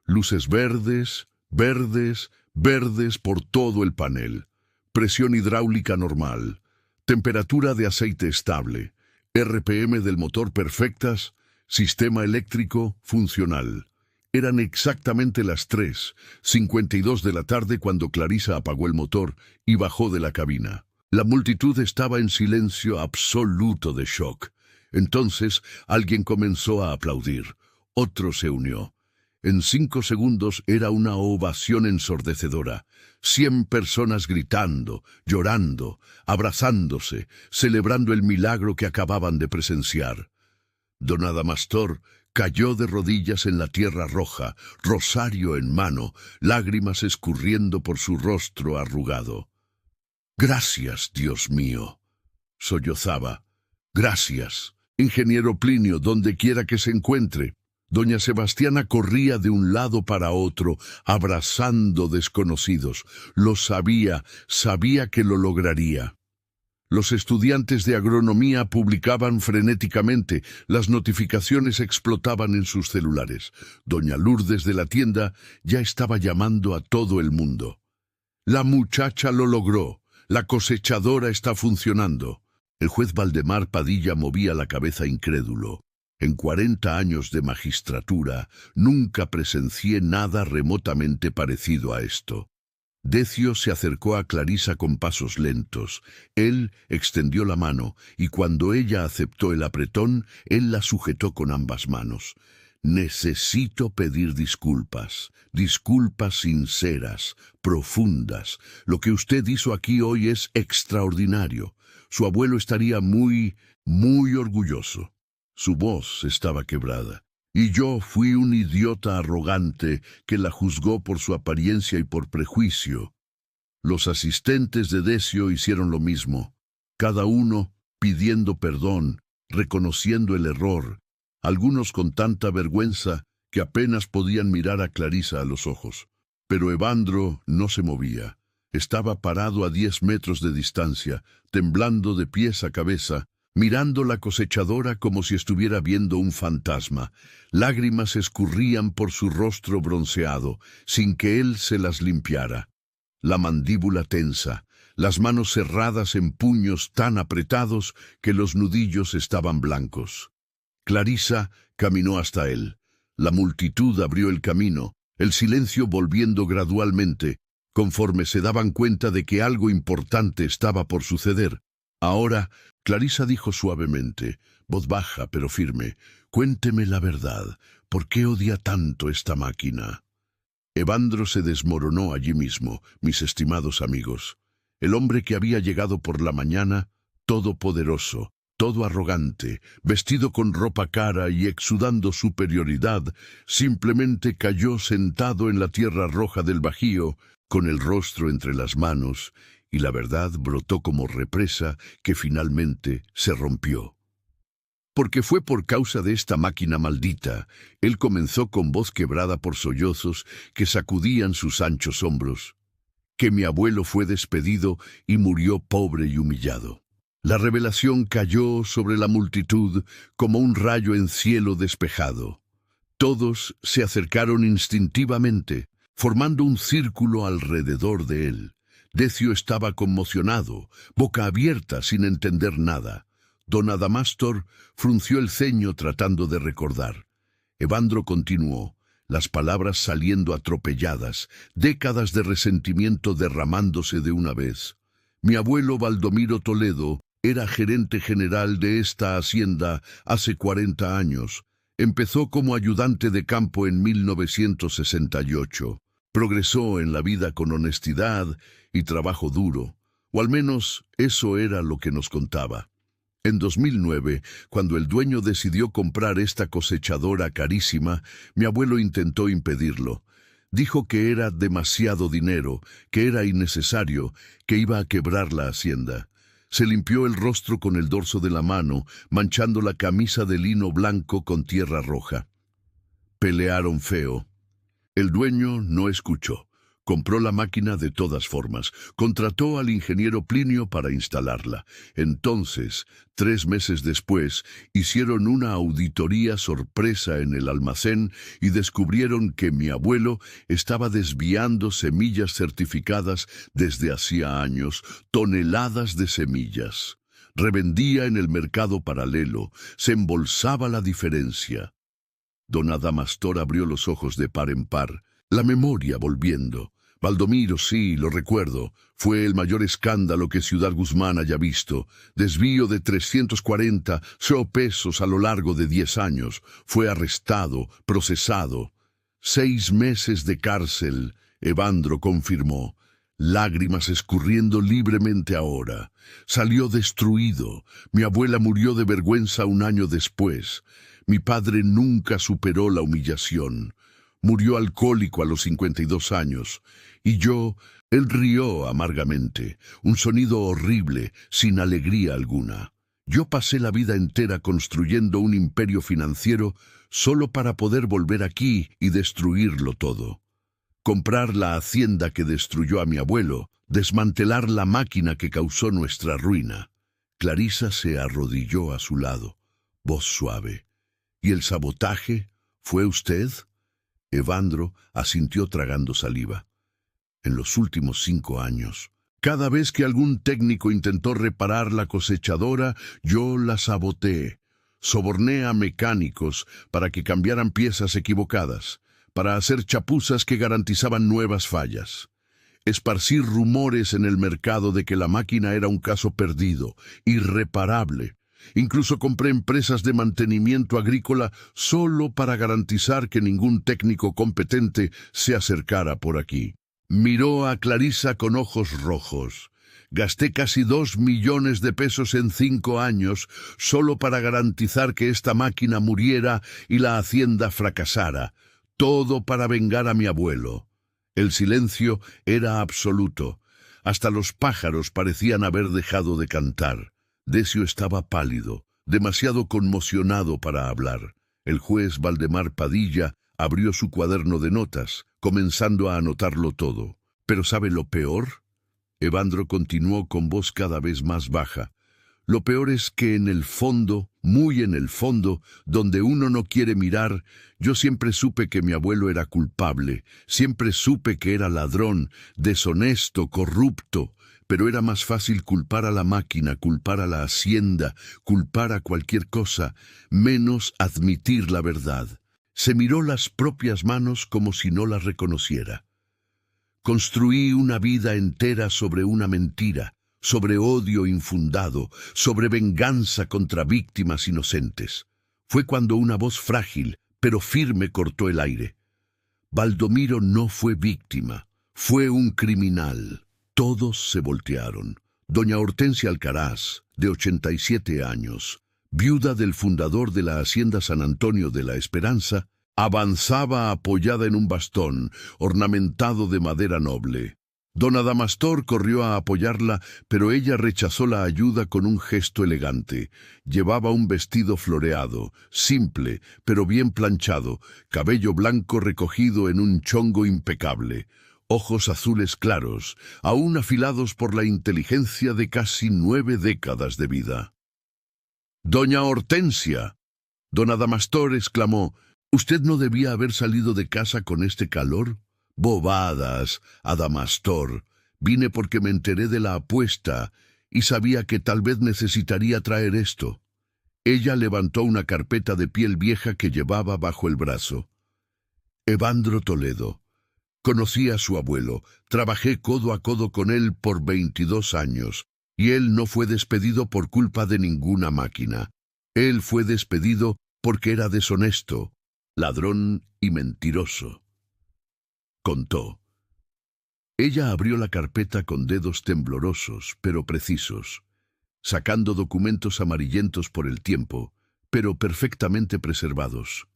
Luces verdes, verdes, verdes por todo el panel. Presión hidráulica normal. Temperatura de aceite estable. RPM del motor perfectas. Sistema eléctrico funcional. Eran exactamente las 3:52 de la tarde cuando Clarisa apagó el motor y bajó de la cabina. La multitud estaba en silencio absoluto de shock. Entonces alguien comenzó a aplaudir. Otro se unió. En 5 segundos era una ovación ensordecedora. 100 personas gritando, llorando, abrazándose, celebrando el milagro que acababan de presenciar. Don Adamastor cayó de rodillas en la tierra roja, rosario en mano, lágrimas escurriendo por su rostro arrugado. «Gracias, Dios mío», sollozaba. «Gracias, ingeniero Plinio, donde quiera que se encuentre». Doña Sebastiana corría de un lado para otro, abrazando desconocidos. Lo sabía, sabía que lo lograría. Los estudiantes de agronomía publicaban frenéticamente, las notificaciones explotaban en sus celulares. Doña Lourdes de la tienda ya estaba llamando a todo el mundo. «La muchacha lo logró. La cosechadora está funcionando». El juez Valdemar Padilla movía la cabeza incrédulo. En 40 años de magistratura nunca presencié nada remotamente parecido a esto. Decio se acercó a Clarisa con pasos lentos. Él extendió la mano y cuando ella aceptó el apretón, él la sujetó con ambas manos. «Necesito pedir disculpas, disculpas sinceras, profundas. Lo que usted hizo aquí hoy es extraordinario. Su abuelo estaría muy orgulloso». Su voz estaba quebrada. «Y yo fui un idiota arrogante que la juzgó por su apariencia y por prejuicio». Los asistentes de Decio hicieron lo mismo, cada uno pidiendo perdón, reconociendo el error, algunos con tanta vergüenza que apenas podían mirar a Clarisa a los ojos. Pero Evandro no se movía. Estaba parado a 10 metros de distancia, temblando de pies a cabeza, mirando la cosechadora como si estuviera viendo un fantasma. Lágrimas escurrían por su rostro bronceado, sin que él se las limpiara. La mandíbula tensa, las manos cerradas en puños tan apretados que los nudillos estaban blancos. Clarisa caminó hasta él. La multitud abrió el camino, el silencio volviendo gradualmente, conforme se daban cuenta de que algo importante estaba por suceder. Ahora, Clarisa dijo suavemente, voz baja pero firme, «Cuénteme la verdad, ¿por qué odia tanto esta máquina?» Evandro se desmoronó allí mismo, mis estimados amigos. El hombre que había llegado por la mañana, todopoderoso, todo arrogante, vestido con ropa cara y exudando superioridad, simplemente cayó sentado en la tierra roja del Bajío, con el rostro entre las manos, y la verdad brotó como represa que finalmente se rompió. Porque fue por causa de esta máquina maldita, él comenzó con voz quebrada por sollozos que sacudían sus anchos hombros, que mi abuelo fue despedido y murió pobre y humillado. La revelación cayó sobre la multitud como un rayo en cielo despejado. Todos se acercaron instintivamente, formando un círculo alrededor de él. Decio estaba conmocionado, boca abierta sin entender nada. Don Adamastor frunció el ceño tratando de recordar. Evandro continuó, las palabras saliendo atropelladas, décadas de resentimiento derramándose de una vez. Mi abuelo Baldomiro Toledo era gerente general de esta hacienda hace 40 años. Empezó como ayudante de campo en 1968. Progresó en la vida con honestidad y trabajo duro, o al menos eso era lo que nos contaba. En 2009, cuando el dueño decidió comprar esta cosechadora carísima, mi abuelo intentó impedirlo. Dijo que era demasiado dinero, que era innecesario, que iba a quebrar la hacienda. Se limpió el rostro con el dorso de la mano, manchando la camisa de lino blanco con tierra roja. Pelearon feo. El dueño no escuchó. Compró la máquina de todas formas. Contrató al ingeniero Plinio para instalarla. Entonces, 3 meses después, hicieron una auditoría sorpresa en el almacén y descubrieron que mi abuelo estaba desviando semillas certificadas desde hacía años, toneladas de semillas. Revendía en el mercado paralelo, se embolsaba la diferencia. Don Adamastor abrió los ojos de par en par, la memoria volviendo. Baldomiro, sí, lo recuerdo. Fue el mayor escándalo que Ciudad Guzmán haya visto. Desvío de 340 pesos a lo largo de 10 años. Fue arrestado, procesado. 6 meses de cárcel, Evandro confirmó. Lágrimas escurriendo libremente ahora. Salió destruido. Mi abuela murió de vergüenza 1 año después. Mi padre nunca superó la humillación. Murió alcohólico a los 52 años. Y yo, él rió amargamente, un sonido horrible, sin alegría alguna. Yo pasé la vida entera construyendo un imperio financiero solo para poder volver aquí y destruirlo todo. Comprar la hacienda que destruyó a mi abuelo, desmantelar la máquina que causó nuestra ruina. Clarisa se arrodilló a su lado, voz suave. ¿Y el sabotaje? ¿Fue usted? Evandro asintió tragando saliva. En los últimos 5 años, cada vez que algún técnico intentó reparar la cosechadora, yo la saboteé. Soborné a mecánicos para que cambiaran piezas equivocadas, para hacer chapuzas que garantizaban nuevas fallas. Esparcí rumores en el mercado de que la máquina era un caso perdido, irreparable. Incluso compré empresas de mantenimiento agrícola solo para garantizar que ningún técnico competente se acercara por aquí. Miró a Clarisa con ojos rojos. Gasté casi 2 millones de pesos en 5 años solo para garantizar que esta máquina muriera y la hacienda fracasara. Todo para vengar a mi abuelo. El silencio era absoluto. Hasta los pájaros parecían haber dejado de cantar. Decio estaba pálido, demasiado conmocionado para hablar. El juez Valdemar Padilla abrió su cuaderno de notas, comenzando a anotarlo todo. ¿Pero sabe lo peor? Evandro continuó con voz cada vez más baja. Lo peor es que en el fondo, muy en el fondo, donde uno no quiere mirar, yo siempre supe que mi abuelo era culpable, siempre supe que era ladrón, deshonesto, corrupto. Pero era más fácil culpar a la máquina, culpar a la hacienda, culpar a cualquier cosa, menos admitir la verdad. Se miró las propias manos como si no las reconociera. Construí una vida entera sobre una mentira, sobre odio infundado, sobre venganza contra víctimas inocentes. Fue cuando una voz frágil, pero firme cortó el aire. Baldomiro no fue víctima, fue un criminal. Todos se voltearon. Doña Hortensia Alcaraz, de 87 años, viuda del fundador de la Hacienda San Antonio de la Esperanza, avanzaba apoyada en un bastón ornamentado de madera noble. Don Adamastor corrió a apoyarla, pero ella rechazó la ayuda con un gesto elegante. Llevaba un vestido floreado, simple, pero bien planchado, cabello blanco recogido en un chongo impecable, ojos azules claros, aún afilados por la inteligencia de casi 9 décadas de vida. «¡Doña Hortensia!», don Adamastor exclamó. «¿Usted no debía haber salido de casa con este calor?» «Bobadas, Adamastor. Vine porque me enteré de la apuesta y sabía que tal vez necesitaría traer esto». Ella levantó una carpeta de piel vieja que llevaba bajo el brazo. «Evandro Toledo. Conocí a su abuelo, trabajé codo a codo con él por 22 años, y él no fue despedido por culpa de ninguna máquina. Él fue despedido porque era deshonesto, ladrón y mentiroso», contó. Ella abrió la carpeta con dedos temblorosos, pero precisos, sacando documentos amarillentos por el tiempo, pero perfectamente preservados.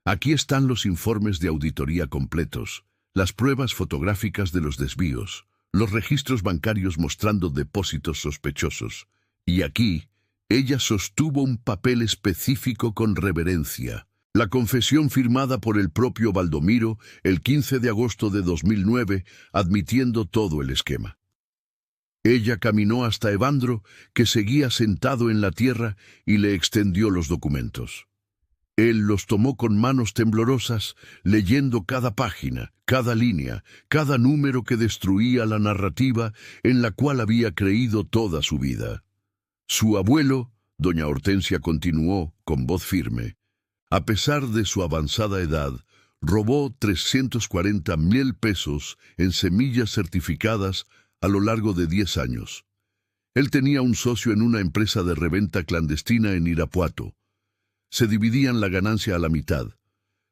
«Aquí están los informes de auditoría completos, las pruebas fotográficas de los desvíos, los registros bancarios mostrando depósitos sospechosos. Y aquí, ella sostuvo un papel específico con reverencia. La confesión firmada por el propio Baldomiro el 15 de agosto de 2009, admitiendo todo el esquema. Ella caminó hasta Evandro, que seguía sentado en la tierra, y le extendió los documentos. Él los tomó con manos temblorosas, leyendo cada página, cada línea, cada número que destruía la narrativa en la cual había creído toda su vida. Su abuelo, doña Hortensia continuó con voz firme, a pesar de su avanzada edad, robó 340,000 pesos en semillas certificadas a lo largo de 10 años. Él tenía un socio en una empresa de reventa clandestina en Irapuato. Se dividían la ganancia a la mitad.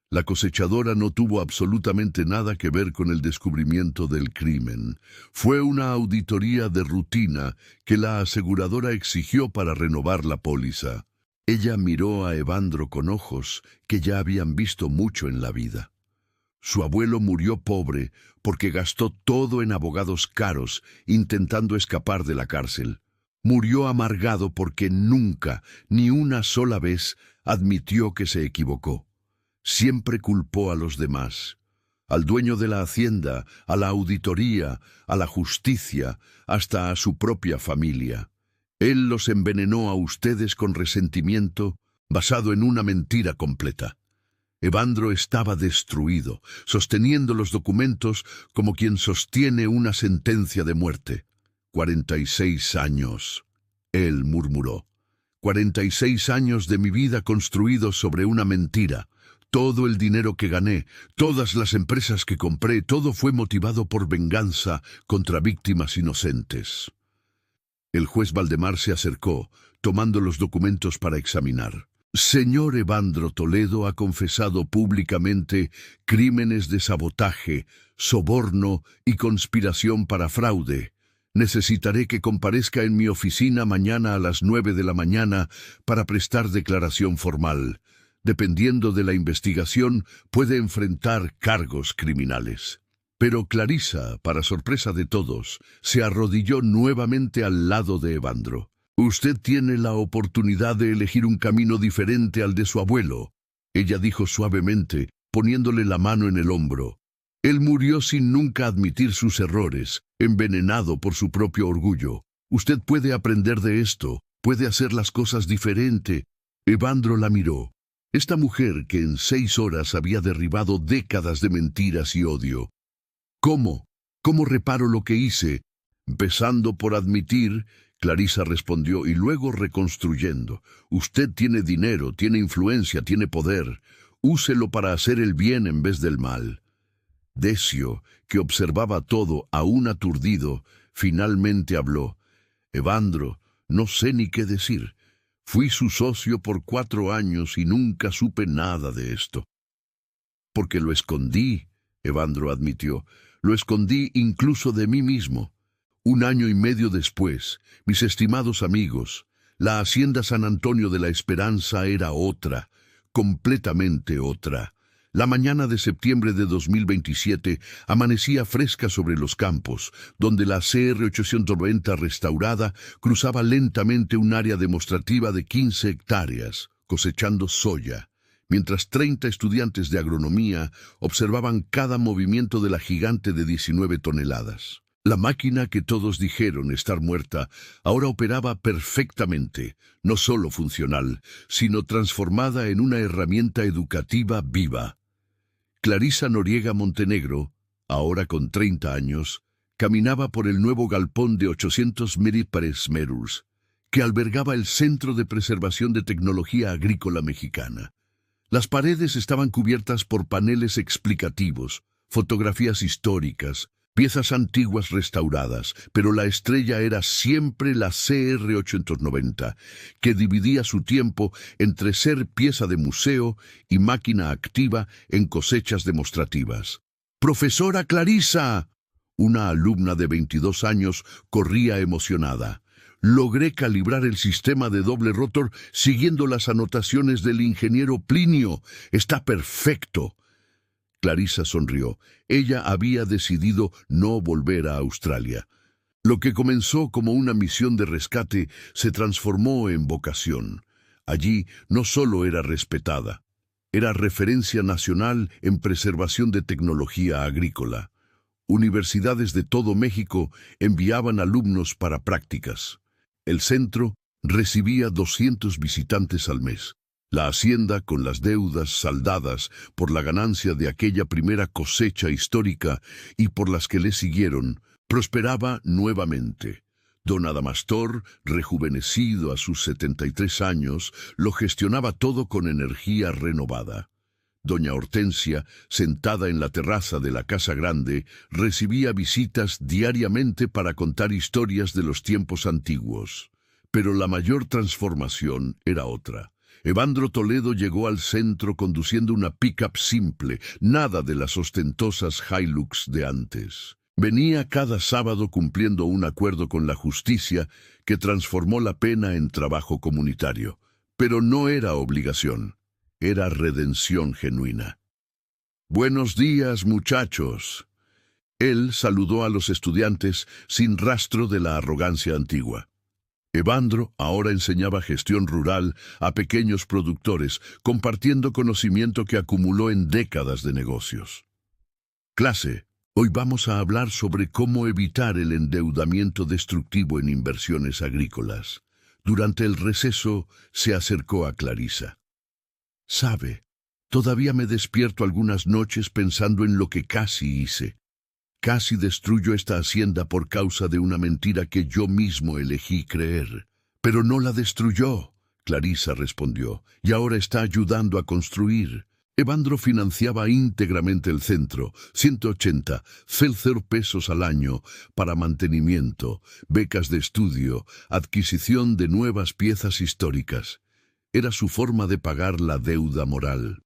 La cosechadora no tuvo absolutamente nada que ver con el descubrimiento del crimen. Fue una auditoría de rutina que la aseguradora exigió para renovar la póliza. Ella miró a Evandro con ojos que ya habían visto mucho en la vida. Su abuelo murió pobre porque gastó todo en abogados caros intentando escapar de la cárcel. Murió amargado porque nunca, ni una sola vez, admitió que se equivocó. Siempre culpó a los demás, al dueño de la hacienda, a la auditoría, a la justicia, hasta a su propia familia. Él los envenenó a ustedes con resentimiento basado en una mentira completa. Evandro estaba destruido, sosteniendo los documentos como quien sostiene una sentencia de muerte. 46 años, él murmuró. 46 años de mi vida construidos sobre una mentira. Todo el dinero que gané, todas las empresas que compré, todo fue motivado por venganza contra víctimas inocentes. El juez Valdemar se acercó, tomando los documentos para examinar. «Señor Evandro Toledo ha confesado públicamente crímenes de sabotaje, soborno y conspiración para fraude. Necesitaré que comparezca en mi oficina mañana a las 9 de la mañana para prestar declaración formal. Dependiendo de la investigación, puede enfrentar cargos criminales». Pero Clarisa, para sorpresa de todos, se arrodilló nuevamente al lado de Evandro. «Usted tiene la oportunidad de elegir un camino diferente al de su abuelo», ella dijo suavemente, poniéndole la mano en el hombro. «Él murió sin nunca admitir sus errores, envenenado por su propio orgullo. Usted puede aprender de esto, puede hacer las cosas diferente». Evandro la miró. Esta mujer que en 6 horas había derribado décadas de mentiras y odio. «¿Cómo? ¿Cómo reparo lo que hice?» «Empezando por admitir», Clarisa respondió, «y luego reconstruyendo. Usted tiene dinero, tiene influencia, tiene poder. Úselo para hacer el bien en vez del mal». Decio, que observaba todo aún aturdido, finalmente habló. «Evandro, no sé ni qué decir. Fui su socio por 4 años y nunca supe nada de esto». «Porque lo escondí», Evandro admitió. «Lo escondí incluso de mí mismo. Un año y medio después, mis estimados amigos, la hacienda San Antonio de la Esperanza era otra, completamente otra. La mañana de septiembre de 2027 amanecía fresca sobre los campos, donde la CR-890 restaurada cruzaba lentamente un área demostrativa de 15 hectáreas, cosechando soya, mientras 30 estudiantes de agronomía observaban cada movimiento de la gigante de 19 toneladas. La máquina que todos dijeron estar muerta ahora operaba perfectamente, no solo funcional, sino transformada en una herramienta educativa viva. Clarisa Noriega Montenegro, ahora con 30 años, caminaba por el nuevo galpón de 800 milímetros Merus, que albergaba el Centro de Preservación de Tecnología Agrícola Mexicana. Las paredes estaban cubiertas por paneles explicativos, fotografías históricas, piezas antiguas restauradas, pero la estrella era siempre la CR-890, que dividía su tiempo entre ser pieza de museo y máquina activa en cosechas demostrativas. ¡Profesora Clarisa! Una alumna de 22 años corría emocionada. Logré calibrar el sistema de doble rotor siguiendo las anotaciones del ingeniero Plinio. ¡Está perfecto! Clarisa sonrió. Ella había decidido no volver a Australia. Lo que comenzó como una misión de rescate se transformó en vocación. Allí no solo era respetada, era referencia nacional en preservación de tecnología agrícola. Universidades de todo México enviaban alumnos para prácticas. El centro recibía 200 visitantes al mes. La hacienda, con las deudas saldadas por la ganancia de aquella primera cosecha histórica y por las que le siguieron, prosperaba nuevamente. Don Adamastor, rejuvenecido a sus 73 años, lo gestionaba todo con energía renovada. Doña Hortensia, sentada en la terraza de la Casa Grande, recibía visitas diariamente para contar historias de los tiempos antiguos. Pero la mayor transformación era otra. Evandro Toledo llegó al centro conduciendo una pick-up simple, nada de las ostentosas Hilux de antes. Venía cada sábado cumpliendo un acuerdo con la justicia que transformó la pena en trabajo comunitario. Pero no era obligación, era redención genuina. «Buenos días, muchachos». Él saludó a los estudiantes sin rastro de la arrogancia antigua. Evandro ahora enseñaba gestión rural a pequeños productores, compartiendo conocimiento que acumuló en décadas de negocios. Clase, hoy vamos a hablar sobre cómo evitar el endeudamiento destructivo en inversiones agrícolas. Durante el receso se acercó a Clarisa. «Sabe, todavía me despierto algunas noches pensando en lo que casi hice. Casi destruyo esta hacienda por causa de una mentira que yo mismo elegí creer. Pero no la destruyó», Clarisa respondió, «y ahora está ayudando a construir». Evandro financiaba íntegramente el centro, 180 pesos al año para mantenimiento, becas de estudio, adquisición de nuevas piezas históricas. Era su forma de pagar la deuda moral.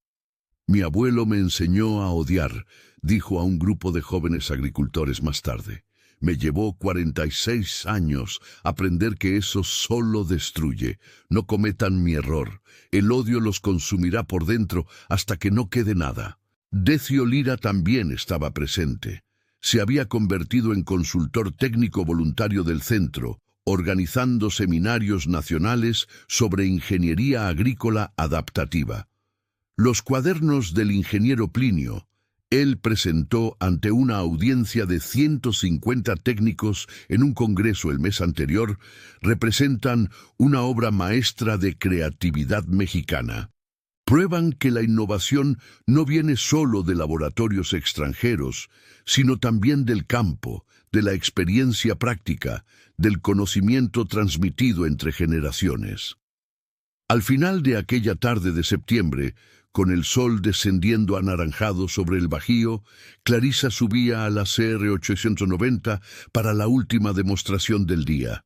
«Mi abuelo me enseñó a odiar», dijo a un grupo de jóvenes agricultores más tarde. «Me llevó 46 años aprender que eso solo destruye. No cometan mi error. El odio los consumirá por dentro hasta que no quede nada». Decio Lira también estaba presente. Se había convertido en consultor técnico voluntario del centro, organizando seminarios nacionales sobre ingeniería agrícola adaptativa. Los cuadernos del ingeniero Plinio, él presentó ante una audiencia de 150 técnicos en un congreso el mes anterior, representan una obra maestra de creatividad mexicana. Prueban que la innovación no viene solo de laboratorios extranjeros, sino también del campo, de la experiencia práctica, del conocimiento transmitido entre generaciones. Al final de aquella tarde de septiembre, con el sol descendiendo anaranjado sobre el Bajío, Clarisa subía a la CR-890 para la última demostración del día.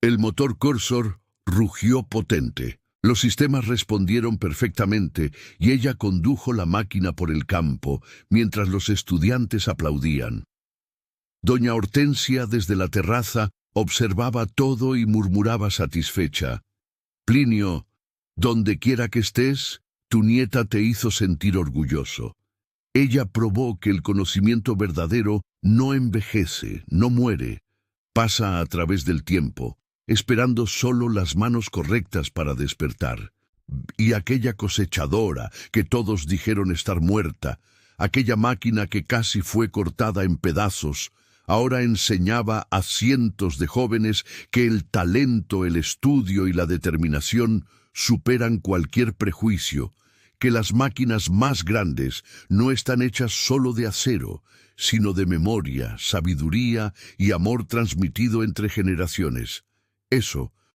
El motor Cursor rugió potente. Los sistemas respondieron perfectamente y ella condujo la máquina por el campo mientras los estudiantes aplaudían. Doña Hortensia, desde la terraza, observaba todo y murmuraba satisfecha: Plinio, donde quiera que estés, tu nieta te hizo sentir orgulloso. Ella probó que el conocimiento verdadero no envejece, no muere, pasa a través del tiempo, esperando solo las manos correctas para despertar. Y aquella cosechadora que todos dijeron estar muerta, aquella máquina que casi fue cortada en pedazos, ahora enseñaba a cientos de jóvenes que el talento, el estudio y la determinación superan cualquier prejuicio, que las máquinas más grandes no están hechas solo de acero, sino de memoria, sabiduría y amor transmitido entre generaciones. Eso